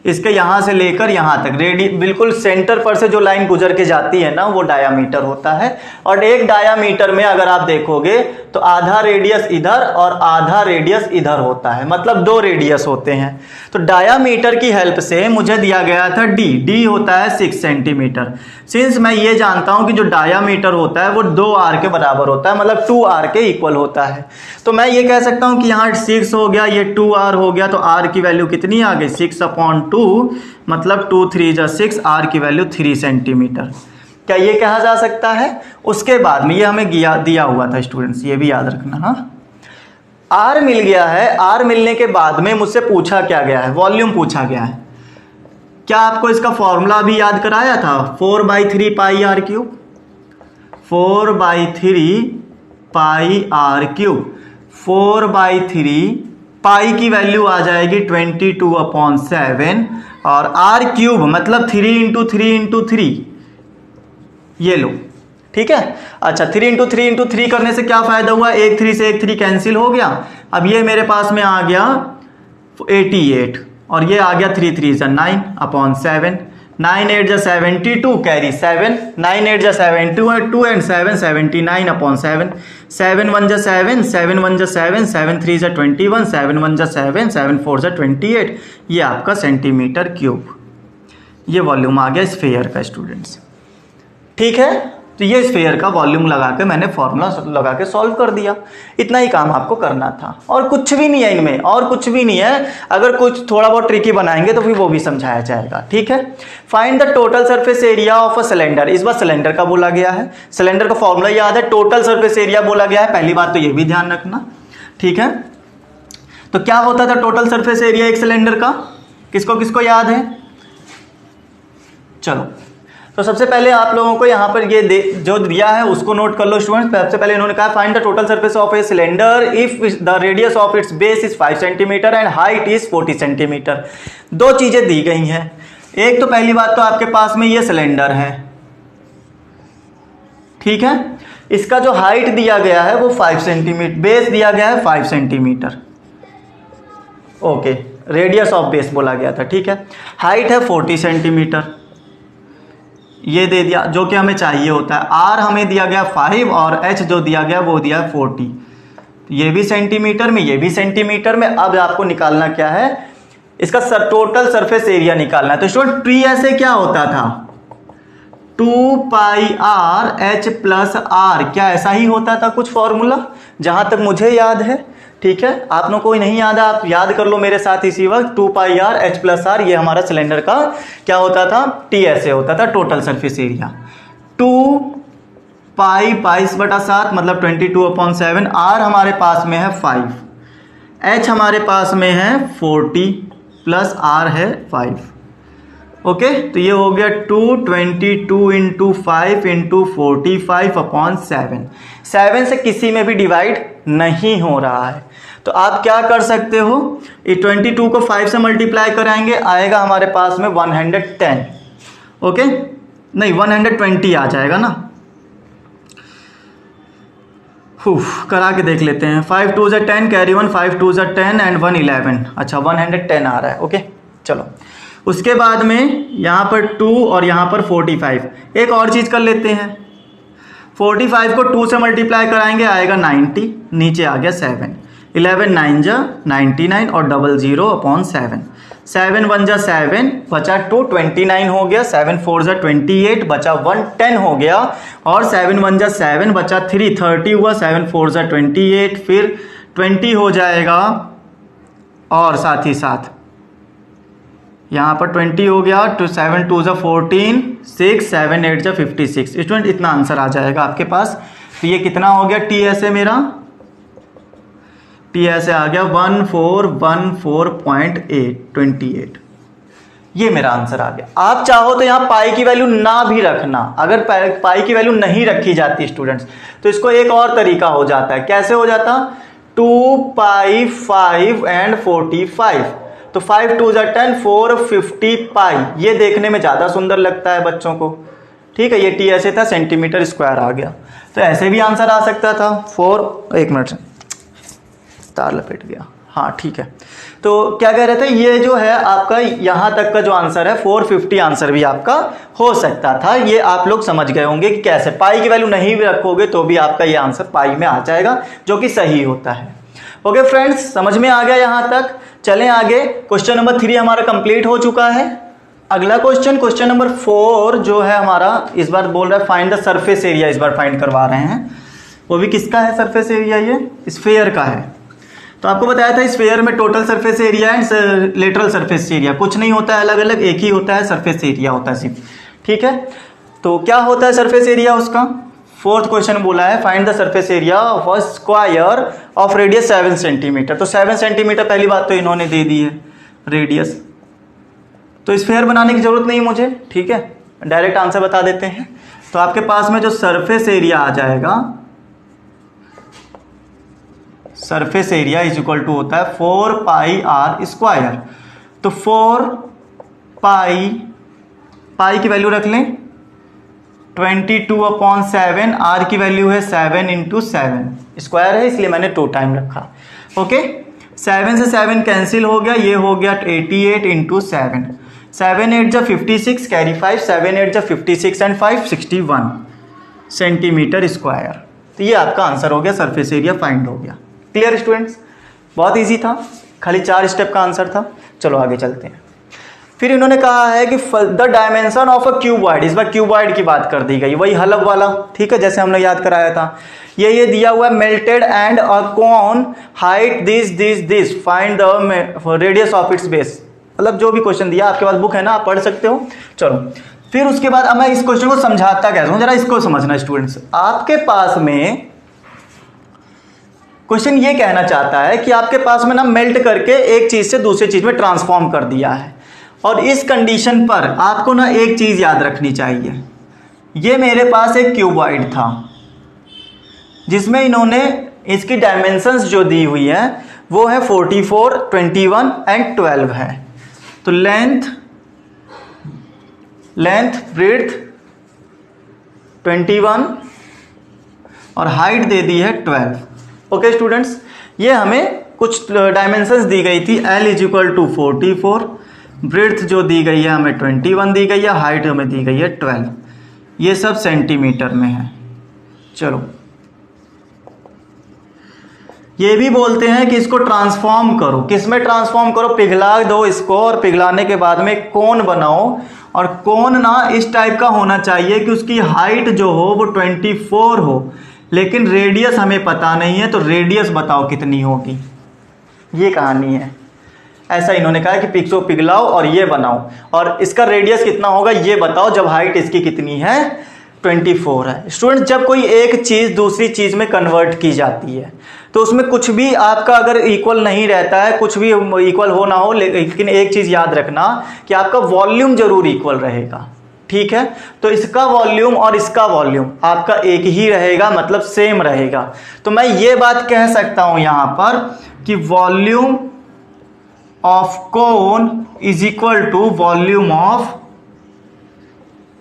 इसके यहां से लेकर यहां तक बिल्कुल सेंटर पर से जो लाइन गुजर के जाती है ना वो डायामीटर होता है। और एक डायामीटर में अगर आप देखोगे तो आधा रेडियस इधर और आधा रेडियस इधर होता है, मतलब 2 रेडियस होते हैं। तो डायामीटर की हेल्प से मुझे दिया गया था डी होता है 6 सेंटीमीटर। सिंस मैं ये जानता हूं कि जो डायामीटर होता है वो 2r के बराबर होता है, मतलब 2r के इक्वल होता है, तो मैं ये कह सकता हूं कि यहाँ 6 हो गया, ये 2r हो गया, तो r की वैल्यू कितनी आ गई 6/2, मतलब 2 3 जा 6, r की वैल्यू 3 सेंटीमीटर। क्या ये कहा जा सकता है? उसके बाद में ये हमें दिया हुआ था स्टूडेंट्स, ये भी याद रखना। हाँ, आर मिल गया है, आर मिलने के बाद में मुझसे पूछा क्या गया है, वॉल्यूम पूछा गया है। क्या आपको इसका फॉर्मूला भी याद कराया था, 4/3 पाई r क्यूब, 4/3 पाई r क्यूब, 4/3 पाई की वैल्यू आ जाएगी 22/7 और r क्यूब मतलब 3 × 3 × 3, ये लो। ठीक है, अच्छा 3 × 3 × 3 करने से क्या फायदा हुआ, एक 3 से एक 3 कैंसिल हो गया। अब ये मेरे पास में आ गया 88 और ये आ गया 3 3 जा 9/7, 9 8 जा 72 कैरी 7, 9 8 जा 72 एंड 7 79/7, 7 1 जा 7, 7 1 जा 7, 7 3 जा 21, 7 1 जा 7, 7 4 जा 28, ये आपका सेंटीमीटर क्यूब, ये वॉल्यूम आ गया स्फीयर का स्टूडेंट्स। ठीक है, तो ये स्फीयर का वॉल्यूम लगा के मैंने फॉर्मूला लगा के सॉल्व कर दिया। इतना ही काम आपको करना था और कुछ भी नहीं है इनमें, और कुछ भी नहीं है। अगर कुछ थोड़ा बहुत ट्रिकी बनाएंगे तो फिर वो भी समझाया जाएगा। ठीक है, find the total surface area of a cylinder. इस बार सिलेंडर का बोला गया है, सिलेंडर का फॉर्मूला याद है, टोटल सरफेस एरिया बोला गया है, पहली बात तो ये भी ध्यान रखना। ठीक है, तो क्या होता था टोटल सरफेस एरिया एक सिलेंडर का, किसको किसको याद है? चलो, तो सबसे पहले आप लोगों को यहाँ पर ये जो दिया है उसको नोट कर लो स्टूडेंट्स। सबसे पहले इन्होंने कहा find the total surface of a cylinder if the radius of its base is 5 centimetre and height is 40 centimetre. 2 चीजें दी गई हैं, एक तो पहली बात तो आपके पास में ये सिलेंडर है, ठीक है, इसका जो हाइट दिया गया है वो 5 सेंटीमीटर, बेस दिया गया है 5 centimetre. Okay, radius of base बोला गया था। ठीक है, हाइट है 40 सेंटीमीटर, ये दे दिया जो कि हमें चाहिए होता है। आर हमें दिया गया 5 और एच जो दिया गया वो दिया 40, ये भी सेंटीमीटर में, ये भी सेंटीमीटर में। अब आपको निकालना क्या है, इसका टोटल सरफेस एरिया निकालना है। तो स्टूडेंट TSA क्या होता था, 2 pi r h plus are, क्या ऐसा ही होता था कुछ फॉर्मूला जहाँ तक मुझे याद है, ठीक है। आप लोग कोई नहीं याद है, आप याद कर लो मेरे साथ इसी वक्त। 2 pi r h plus are, ये हमारा सिलेंडर का क्या होता था, टी ऐसे होता था, टोटल सरफेस एरिया। 2 पाई 22/7 मतलब 22/7, आर हमारे पास में है 5, एच हमारे पास में है 40 प्लस आर है 5। ओके, तो ये हो गया 222 इंटू 5 इंटू 45/7। 7 से किसी में भी डिवाइड नहीं हो रहा है, तो आप क्या कर सकते हो, ये 22 को 5 से मल्टीप्लाई कराएंगे, आएगा हमारे पास में 110। ओके, नहीं 120 आ जाएगा ना, करा के देख लेते हैं। 5 2 ज़ा 10 कैरी 1, 5 2 ज़ा 10 एंड 1 11। अच्छा 110 आ रहा है। ओके चलो, उसके बाद में यहाँ पर 2 और यहाँ पर 45। एक और चीज़ कर लेते हैं, 45 को 2 से मल्टीप्लाई कराएंगे, आएगा 90, नीचे आ गया 7, 11 9 जा 99 और 00/7, 7 1 जा 7 बचा 2 29 हो गया, 7 4 जा 28 बचा 110 हो गया, और 7 1 जा 7 बचा 3 30 हुआ, 7 4 जा 28, फिर 20 हो जाएगा, और साथ ही साथ यहाँ पर 20 हो गया, तो 7 2 जा 14, 6 7 8 जा 56। स्टूडेंट इतना आंसर आ जाएगा आपके पास। तो ये कितना हो गया, टी ऐसे मेरा टी ऐसे आ गया 1414.828। ये मेरा आंसर आ गया। आप चाहो तो यहाँ पाई की वैल्यू ना भी रखना, अगर पाई की वैल्यू नहीं रखी जाती स्टूडेंट्स, तो इसको एक और तरीका हो जाता है। कैसे हो जाता, 2 पाई 5 एंड 45, तो 5 2 जा 10 450 पाई, ये देखने में ज़्यादा सुंदर लगता है बच्चों को, ठीक है। ये टी ऐसे था, सेंटीमीटर स्क्वायर आ गया, तो ऐसे भी आंसर आ सकता था। 1 मिनट से तार लपेट गया, हाँ ठीक है। तो क्या कह रहे थे, ये जो है आपका यहाँ तक का जो आंसर है 450 आंसर भी आपका हो सकता था। ये आप लोग समझ गए होंगे कि कैसे पाई की वैल्यू नहीं भी रखोगे तो भी आपका ये आंसर पाई में आ जाएगा, जो कि सही होता है। ओके फ्रेंड्स, समझ में आ गया यहाँ तक। चलें आगे, क्वेश्चन नंबर 3 हमारा कंप्लीट हो चुका है। अगला क्वेश्चन नंबर 4 जो है हमारा, इस बार बोल रहा है फाइंड द सरफेस एरिया, इस बार फाइंड करवा रहे हैं। वो भी किसका है सरफेस एरिया, ये स्फीयर का है। तो आपको बताया था स्फीयर में total surface area and lateral surface area कुछ नहीं होता है अलग अलग, एक ही होता है, सरफेस एरिया होता है सिर्फ, ठीक है। तो क्या होता है सरफेस एरिया उसका, 4th क्वेश्चन बोला है find the surface area of a square of radius 7 centimetre. तो 7 सेंटीमीटर पहली बात तो इन्होंने दे दी है रेडियस, तो स्फीयर बनाने की जरूरत नहीं मुझे, ठीक है, डायरेक्ट आंसर बता देते हैं। तो आपके पास में जो सरफेस एरिया आ जाएगा, surface area is equal to होता है 4 पाई आर स्क्वायर। तो 4 पाई की वैल्यू रख लें 22/7, आर की वैल्यू है 7 इंटू 7, स्क्वायर है इसलिए मैंने 2 टाइम रखा। ओके, 7 से 7 कैंसिल हो गया, ये हो गया 88 इंटू 7, 7 8 जा 56 कैरी 5, 7 8 जा 56 एंड 5 61 सेंटीमीटर स्क्वायर। तो ये आपका आंसर हो गया, सरफेस एरिया फाइंड हो गया। क्लियर स्टूडेंट्स, बहुत इजी था, खाली 4 स्टेप का आंसर था। चलो आगे चलते हैं। फिर इन्होंने कहा है कि the dimension of a cuboid, इस बार क्यूबॉइड की बात कर दी गई, वही हलब वाला, ठीक है, जैसे हमने याद कराया था। ये दिया हुआ है melted and a cone height this find the radius of its base, मतलब जो भी क्वेश्चन दिया आपके पास बुक है ना, आप पढ़ सकते हो। चलो फिर उसके बाद अब मैं इस क्वेश्चन को समझाता कैसे हूँ, जरा इसको समझना स्टूडेंट्स। आपके पास में क्वेश्चन ये कहना चाहता है कि आपके पास में ना मेल्ट करके एक चीज से दूसरी चीज में ट्रांसफॉर्म कर दिया है, और इस कंडीशन पर आपको ना एक चीज याद रखनी चाहिए। ये मेरे पास एक क्यूबॉइड था जिसमें इन्होंने इसकी डायमेंशंस जो दी हुई है वो है 44 21 एंड 12 है। तो लेंथ ब्रेड्थ 21 और हाइट दे दी है 12। ओके स्टूडेंट्स, ये हमें कुछ डायमेंशंस दी गई थी, L is equal to 44, breadth जो दी गई है हमें 21 दी गई है, हाइट हमें दी गई है 12, ये सब सेंटीमीटर में है। चलो ये भी बोलते हैं कि इसको ट्रांसफॉर्म करो, किस में ट्रांसफॉर्म करो, पिघला दो इसको, और पिघलाने के बाद में कोन बनाओ, और कोन ना इस टाइप का होना चाहिए कि उसकी हाइट जो हो वो 24 हो, लेकिन रेडियस हमें पता नहीं है, तो रेडियस बताओ कितनी होगी। ये कहानी है। ऐसा इन्होंने कहा कि पिक्सो पिघलाओ और ये बनाओ, और इसका रेडियस कितना होगा ये बताओ जब हाइट इसकी कितनी है 24 है। स्टूडेंट, जब कोई एक चीज़ दूसरी चीज़ में कन्वर्ट की जाती है तो उसमें कुछ भी आपका अगर इक्वल नहीं रहता है, कुछ भी इक्वल हो ना हो, लेकिन एक चीज़ याद रखना कि आपका वॉल्यूम जरूर इक्वल रहेगा। ठीक है, तो इसका वॉल्यूम और इसका वॉल्यूम आपका एक ही रहेगा, मतलब सेम रहेगा। तो मैं ये बात कह सकता हूं यहां पर कि volume of cone is equal to volume of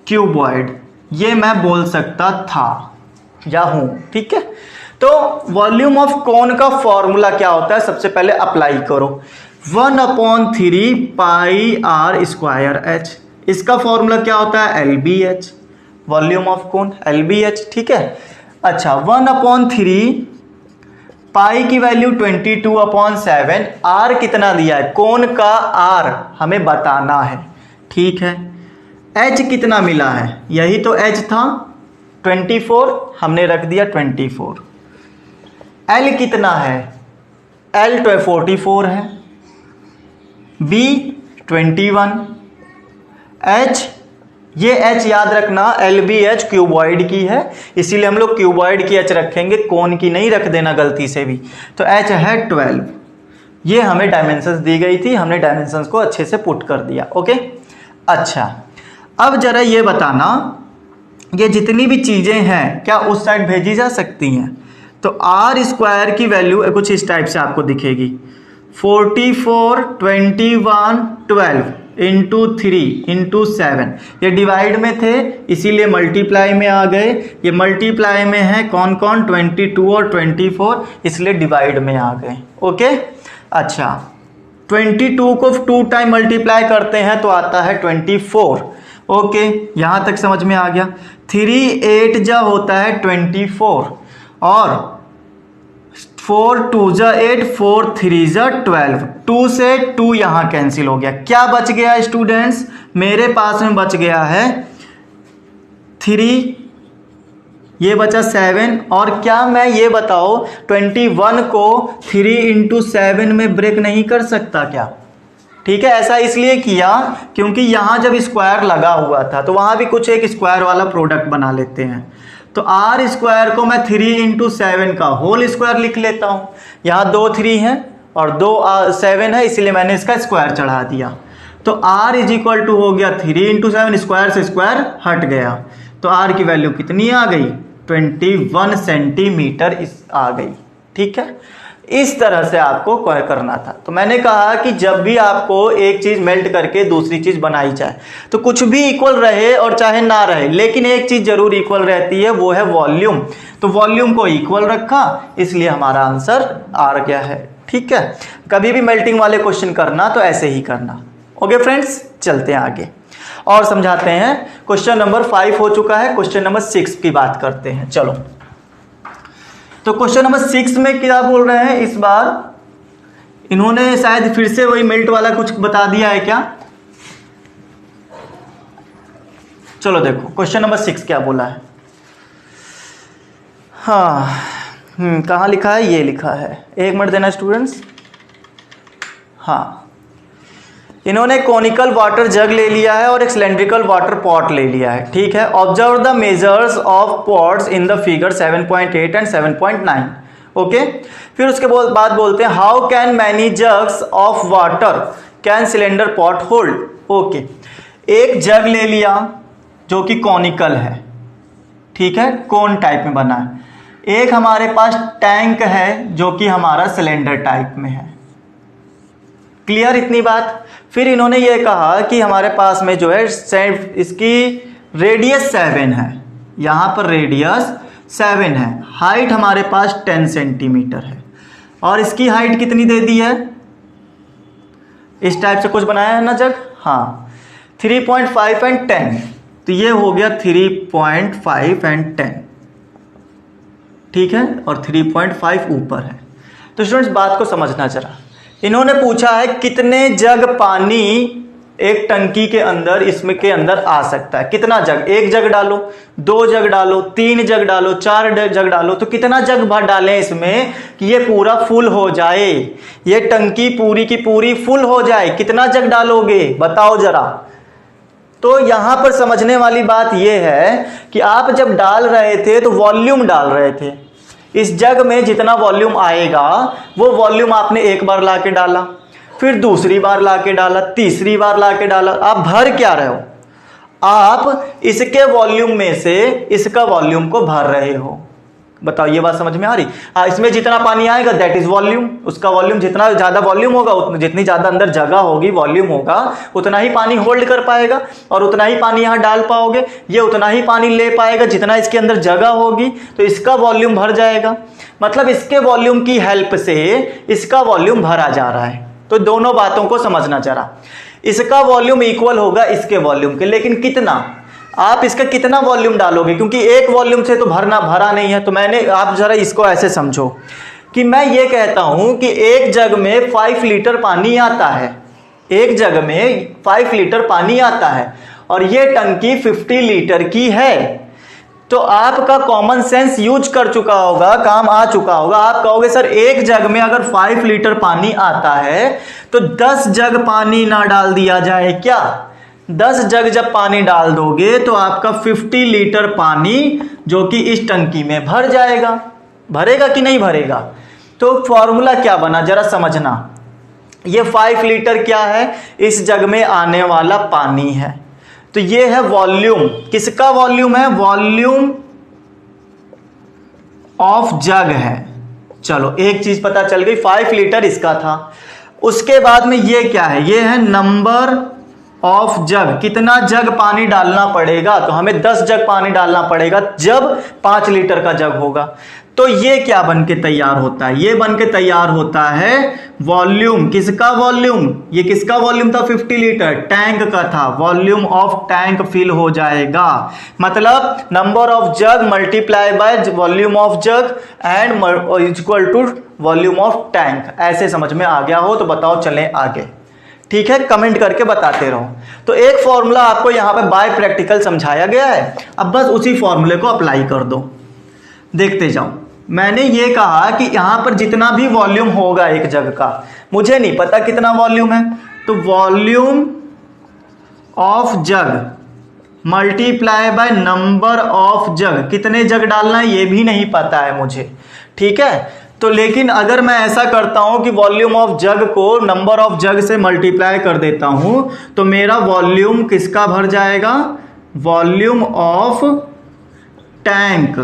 cuboid, ये मैं बोल सकता था या हूं। ठीक है, तो वॉल्यूम ऑफ कोन का फॉर्मूला क्या होता है, सबसे पहले अप्लाई करो 1/3 पाई आर स्क्वायर एच। इसका फॉर्मूला क्या होता है LBH, volume of cone LBH। ठीक है, अच्छा 1/3 पाई की वैल्यू 22/7, आर कितना दिया है, कोन का आर हमें बताना है। ठीक है, एच कितना मिला है, यही तो एच था 24, हमने रख दिया 24। एल कितना है, एल 44 है, बी 21, एच, ये एच याद रखना LBH क्यूबॉइड की है, इसीलिए हम लोग क्यूबॉइड की एच रखेंगे, कोन की नहीं रख देना गलती से भी। तो एच है 12। ये हमें डायमेंशंस दी गई थी, हमने डायमेंशंस को अच्छे से पुट कर दिया। ओके, अच्छा अब जरा ये बताना, ये जितनी भी चीज़ें हैं क्या उस साइड भेजी जा सकती हैं। तो आर स्क्वायर की वैल्यू कुछ इस टाइप से आपको दिखेगी, 44, 21, 12 इंटू 3 इंटू 7। ये डिवाइड में थे इसीलिए मल्टीप्लाई में आ गए, ये मल्टीप्लाई में है कौन कौन 22 और 24, इसलिए डिवाइड में आ गए। ओके, अच्छा 22 को 2 टाइम मल्टीप्लाई करते हैं तो आता है 24। ओके, यहाँ तक समझ में आ गया। 3 8 जा होता है 24, और 4 2 जा 8, 4 3 जा 12, 2 से 2 यहाँ कैंसिल हो गया। क्या बच गया स्टूडेंट्स, मेरे पास में बच गया है 3, ये बचा 7, और क्या मैं ये बताओ 21 को 3 इंटू 7 में ब्रेक नहीं कर सकता क्या। ठीक है, ऐसा इसलिए किया क्योंकि यहाँ जब स्क्वायर लगा हुआ था तो वहाँ भी कुछ एक स्क्वायर वाला प्रोडक्ट बना लेते हैं। तो आर स्क्वायर को मैं 3 इंटू 7 का होल स्क्वायर लिख लेता हूँ। यहाँ 2 3 हैं और 2 7 है, इसलिए मैंने इसका स्क्वायर चढ़ा दिया। तो आर इज इक्वल टू हो गया 3 इंटू 7, स्क्वायर से स्क्वायर हट गया, तो आर की वैल्यू कितनी आ गई 21 सेंटीमीटर आ गई। ठीक है, इस तरह से आपको करना था। तो मैंने कहा कि जब भी आपको एक चीज़ मेल्ट करके दूसरी चीज़ बनाई जाए तो कुछ भी इक्वल रहे और चाहे ना रहे, लेकिन एक चीज़ जरूर इक्वल रहती है, वो है वॉल्यूम। तो वॉल्यूम को इक्वल रखा, इसलिए हमारा आंसर आ गया है। ठीक है, कभी भी मेल्टिंग वाले क्वेश्चन करना तो ऐसे ही करना। ओके फ्रेंड्स, चलते हैं आगे और समझाते हैं। क्वेश्चन नंबर 5 हो चुका है, क्वेश्चन नंबर 6 की बात करते हैं। चलो, तो क्वेश्चन नंबर 6 में क्या बोल रहे हैं, इस बार इन्होंने शायद फिर से वही मेल्ट वाला कुछ बता दिया है क्या। चलो देखो क्वेश्चन नंबर 6 क्या बोला है। हाँ, कहाँ लिखा है, ये लिखा है, एक मिनट देना स्टूडेंट्स। हाँ, इन्होंने कॉनिकल वाटर जग ले लिया है और एक सिलेंड्रिकल वाटर पॉट ले लिया है। ठीक है, observe the measures of pots in the figure 7.8 and 7.9। Okay, फिर उसके बाद बोलते हैं how can many jugs of water can cylinder pot hold. Okay, एक जग ले लिया जो कि कॉनिकल है, ठीक है, कोन टाइप में बना है। एक हमारे पास टैंक है जो कि हमारा सिलेंडर टाइप में है। क्लियर इतनी बात। फिर इन्होंने ये कहा कि हमारे पास में जो है इसकी रेडियस 7 है, यहाँ पर रेडियस 7 है, हाइट हमारे पास 10 सेंटीमीटर है, और इसकी हाइट कितनी दे दी है, इस टाइप से कुछ बनाया है ना जग। हाँ, 3.5 एंड 10, तो ये हो गया 3.5 एंड 10। ठीक है, और 3.5 ऊपर है। तो स्टूडेंट्स बात को समझना जरा, इन्होंने पूछा है कितने जग पानी एक टंकी के अंदर, इसमें के अंदर आ सकता है। कितना जग? एक जग डालो, 2 जग डालो, 3 जग डालो, 4 जग डालो, तो कितना जग भर डालें इसमें कि ये पूरा फुल हो जाए, ये टंकी पूरी की पूरी फुल हो जाए? कितना जग डालोगे बताओ जरा। तो यहां पर समझने वाली बात यह है कि आप जब डाल रहे थे तो वॉल्यूम डाल रहे थे। इस जग में जितना वॉल्यूम आएगा वो वॉल्यूम आपने एक बार ला के डाला, फिर दूसरी बार ला के डाला, तीसरी बार ला के डाला। आप भर क्या रहे हो? आप इसके वॉल्यूम में से इसका वॉल्यूम को भर रहे हो। बताओ ये बात समझ में आ रही? हाँ, इसमें जितना पानी आएगा दैट इज वॉल्यूम। उसका वॉल्यूम, जितना ज्यादा वॉल्यूम होगा, जितनी ज्यादा अंदर जगह होगी, वॉल्यूम होगा, उतना ही पानी होल्ड कर पाएगा और उतना ही पानी यहाँ डाल पाओगे। ये उतना ही पानी ले पाएगा जितना इसके अंदर जगह होगी, तो इसका वॉल्यूम भर जाएगा। मतलब इसके वॉल्यूम की हेल्प से इसका वॉल्यूम भरा जा रहा है। तो दोनों बातों को समझना जरा। इसका वॉल्यूम इक्वल होगा इसके वॉल्यूम के, लेकिन कितना? आप इसका कितना वॉल्यूम डालोगे, क्योंकि एक वॉल्यूम से तो भरा नहीं है। तो मैंने, आप जरा इसको ऐसे समझो कि मैं ये कहता हूं कि एक जग में 5 लीटर पानी आता है, एक जग में 5 लीटर पानी आता है और ये टंकी 50 लीटर की है। तो आपका कॉमन सेंस यूज कर चुका होगा, काम आ चुका होगा। आप कहोगे सर एक जग में अगर 5 लीटर पानी आता है तो 10 जग पानी ना डाल दिया जाए क्या? 10 जग जब पानी डाल दोगे तो आपका 50 लीटर पानी जो कि इस टंकी में भर जाएगा। भरेगा कि नहीं भरेगा? तो फॉर्मूला क्या बना जरा समझना। ये 5 लीटर क्या है? इस जग में आने वाला पानी है। तो ये है वॉल्यूम। किसका वॉल्यूम है? वॉल्यूम ऑफ जग है। चलो एक चीज पता चल गई, 5 लीटर इसका था। उसके बाद में ये क्या है? ये है नंबर ऑफ जग। कितना जग पानी डालना पड़ेगा? तो हमें 10 जग पानी डालना पड़ेगा जब 5 लीटर का जग होगा। तो ये क्या बन के तैयार होता है? ये बन के तैयार होता है वॉल्यूम। किसका वॉल्यूम? ये किसका वॉल्यूम था? 50 लीटर टैंक का था। वॉल्यूम ऑफ टैंक फिल हो जाएगा। मतलब number of jug multiply by volume of jug and equal to volume of tank. ऐसे समझ में आ गया हो तो बताओ, चलें आगे। ठीक है, कमेंट करके बताते रहो। तो एक फॉर्मूला आपको यहाँ पे बाय प्रैक्टिकल समझाया गया है, अब बस उसी फॉर्मूले को अप्लाई कर दो, देखते जाओ। मैंने ये कहा कि यहाँ पर जितना भी वॉल्यूम होगा एक जग का, मुझे नहीं पता कितना वॉल्यूम है, तो volume of jug multiply by number of jug. कितने जग डालना है ये भी नहीं पता है मुझे, ठीक है। तो लेकिन अगर मैं ऐसा करता हूं कि वॉल्यूम ऑफ जग को नंबर ऑफ जग से मल्टीप्लाई कर देता हूं तो मेरा वॉल्यूम किसका भर जाएगा? वॉल्यूम ऑफ टैंक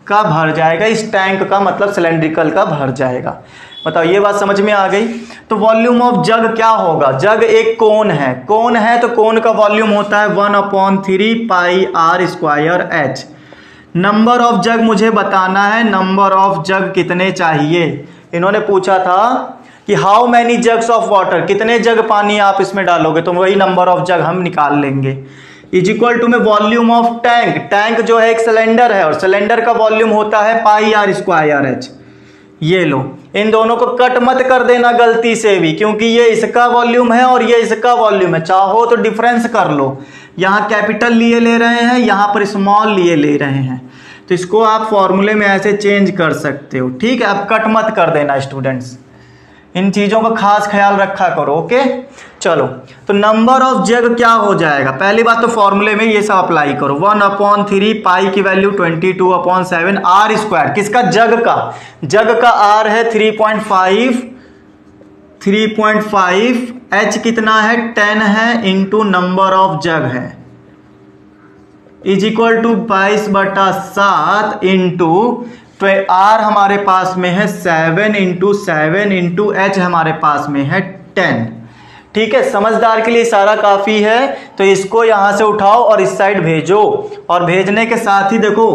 का भर जाएगा। इस टैंक का मतलब सिलेंड्रिकल का भर जाएगा। बताओ ये बात समझ में आ गई? तो वॉल्यूम ऑफ जग क्या होगा? जग एक कोन है, कोन है तो कोन का वॉल्यूम होता है 1/3 pi r square h। Number of jug मुझे बताना है, नंबर ऑफ जग कितने चाहिए। इन्होंने पूछा था कि how many jugs of water, कितने जग पानी आप इसमें डालोगे, तो वही नंबर ऑफ जग हम निकाल लेंगे। इज इक्वल टू में वॉल्यूम ऑफ टैंक, टैंक जो है एक सिलेंडर है और सिलेंडर का वॉल्यूम होता है पाई r स्क्वायर h। ये लो, इन दोनों को कट मत कर देना गलती से भी, क्योंकि ये इसका वॉल्यूम है और ये इसका वॉल्यूम है। चाहो तो डिफरेंस कर लो, यहाँ कैपिटल लिए ले रहे हैं, यहाँ पर स्मॉल लिए ले रहे हैं, तो इसको आप फॉर्मूले में ऐसे चेंज कर सकते हो, ठीक है। अब कट मत कर देना स्टूडेंट्स, इन चीज़ों का खास ख्याल रखा करो, ओके। चलो, तो नंबर ऑफ जग क्या हो जाएगा? पहली बात तो फॉर्मूले में ये सब अप्लाई करो। 1/3 पाई की वैल्यू 22/7 r स्क्वायर। किसका? जग का। जग का r है 3.5, h कितना है? 10 है, इंटू नंबर ऑफ जग है, is equal to 22/7 into r हमारे पास में है 7 इंटू 7 इंटू h हमारे पास में है 10। ठीक है, समझदार के लिए सारा काफ़ी है। तो इसको यहाँ से उठाओ और इस साइड भेजो, और भेजने के साथ ही देखो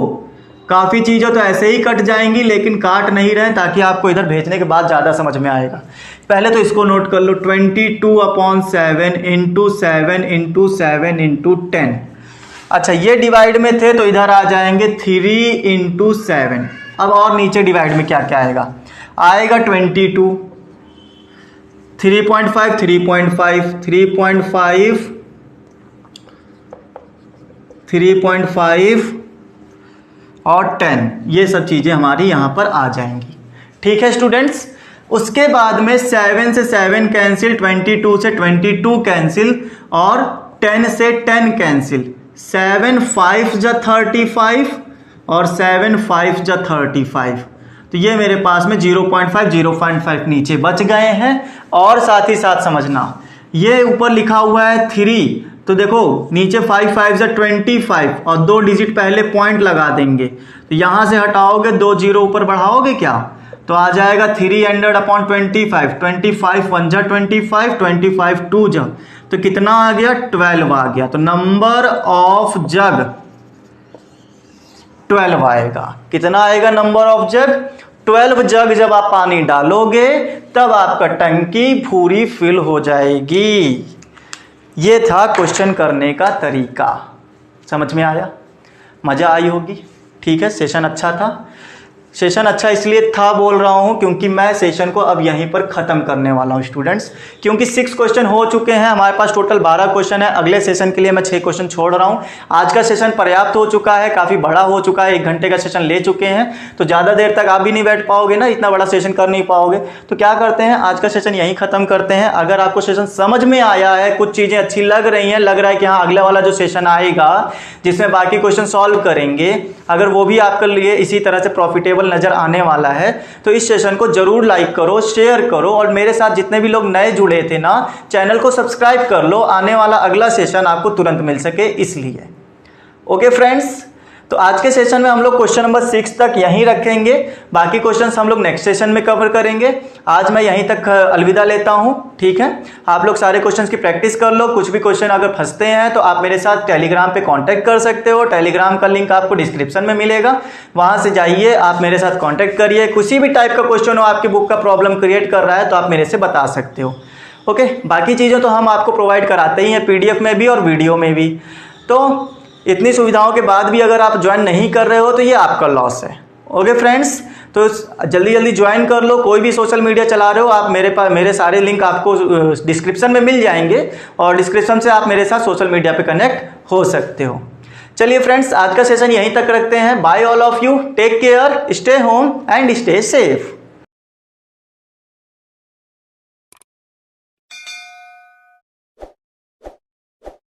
काफ़ी चीज़ें तो ऐसे ही कट जाएंगी, लेकिन काट नहीं रहे ताकि आपको इधर भेजने के बाद ज़्यादा समझ में आएगा। पहले तो इसको नोट कर लो, 22/7 इंटू 7 इंटू 7 इंटू 10। अच्छा, ये डिवाइड में थे तो इधर आ जाएंगे 3 इंटू 7। अब और नीचे डिवाइड में क्या क्या आएगा? आएगा 22, 3.5 3.5 3.5 3.5 और 10, ये सब चीज़ें हमारी यहाँ पर आ जाएंगी। ठीक है स्टूडेंट्स। उसके बाद में 7 से 7 कैंसिल, 22 से 22 कैंसिल और 10 से 10 कैंसिल। 7 5 जा 35 और 7 5 जा 35, तो ये मेरे पास में 0.5 0.5 नीचे बच गए हैं। और साथ ही साथ समझना, ये ऊपर लिखा हुआ है 3, तो देखो नीचे 5 5 जा 25 और 2 डिजिट पहले पॉइंट लगा देंगे, तो यहाँ से हटाओगे 2 जीरो ऊपर बढ़ाओगे क्या, तो आ जाएगा 300/25, 25 1 जा 25, 25 2 जा, तो कितना आ गया 12 आ गया। तो नंबर ऑफ जग 12 आएगा। कितना आएगा नंबर ऑफ जग 12 जग। जब आप पानी डालोगे तब आपका टंकी पूरी फिल हो जाएगी। ये था क्वेश्चन करने का तरीका। समझ में आया, मजा आई होगी। ठीक है, सेशन अच्छा था। सेशन अच्छा इसलिए था बोल रहा हूँ क्योंकि मैं सेशन को अब यहीं पर ख़त्म करने वाला हूँ स्टूडेंट्स, क्योंकि 6 क्वेश्चन हो चुके हैं हमारे पास, टोटल 12 क्वेश्चन है। अगले सेशन के लिए मैं 6 क्वेश्चन छोड़ रहा हूँ। आज का सेशन पर्याप्त हो चुका है, काफ़ी बड़ा हो चुका है, 1 घंटे का सेशन ले चुके हैं, तो ज़्यादा देर तक आप भी नहीं बैठ पाओगे ना, इतना बड़ा सेशन कर नहीं पाओगे। तो क्या करते हैं, आज का सेशन यहीं ख़त्म करते हैं। अगर आपको सेशन समझ में आया है, कुछ चीज़ें अच्छी लग रही हैं, लग रहा है कि हाँ अगला वाला जो सेशन आएगा जिसमें बाकी क्वेश्चन सॉल्व करेंगे, अगर वो भी आपके लिए इसी तरह से प्रॉफिटेबल नज़र आने वाला है, तो इस सेशन को जरूर लाइक करो, शेयर करो, और मेरे साथ जितने भी लोग नए जुड़े थे ना, चैनल को सब्सक्राइब कर लो, आने वाला अगला सेशन आपको तुरंत मिल सके इसलिए। ओके फ्रेंड्स, तो आज के सेशन में हम लोग क्वेश्चन नंबर 6 तक यहीं रखेंगे, बाकी क्वेश्चंस हम लोग नेक्स्ट सेशन में कवर करेंगे। आज मैं यहीं तक अलविदा लेता हूं। ठीक है, आप लोग सारे क्वेश्चंस की प्रैक्टिस कर लो। कुछ भी क्वेश्चन अगर फंसते हैं तो आप मेरे साथ टेलीग्राम पे कांटेक्ट कर सकते हो। टेलीग्राम का लिंक आपको डिस्क्रिप्शन में मिलेगा, वहां से जाइए, आप मेरे साथ कॉन्टैक्ट करिए। किसी भी टाइप का क्वेश्चन हो, आपकी बुक का प्रॉब्लम क्रिएट कर रहा है, तो आप मेरे से बता सकते हो। ओके, बाकी चीज़ें तो हम आपको प्रोवाइड कराते ही हैं, PDF में भी और वीडियो में भी। तो इतनी सुविधाओं के बाद भी अगर आप ज्वाइन नहीं कर रहे हो तो ये आपका लॉस है। ओके फ्रेंड्स, तो जल्दी जल्दी ज्वाइन कर लो। कोई भी सोशल मीडिया चला रहे हो आप, मेरे सारे लिंक आपको डिस्क्रिप्शन में मिल जाएंगे, और डिस्क्रिप्शन से आप मेरे साथ सोशल मीडिया पे कनेक्ट हो सकते हो। चलिए फ्रेंड्स, आज का सेशन यहीं तक रखते हैं। Bye all of you, take care, stay home and stay safe.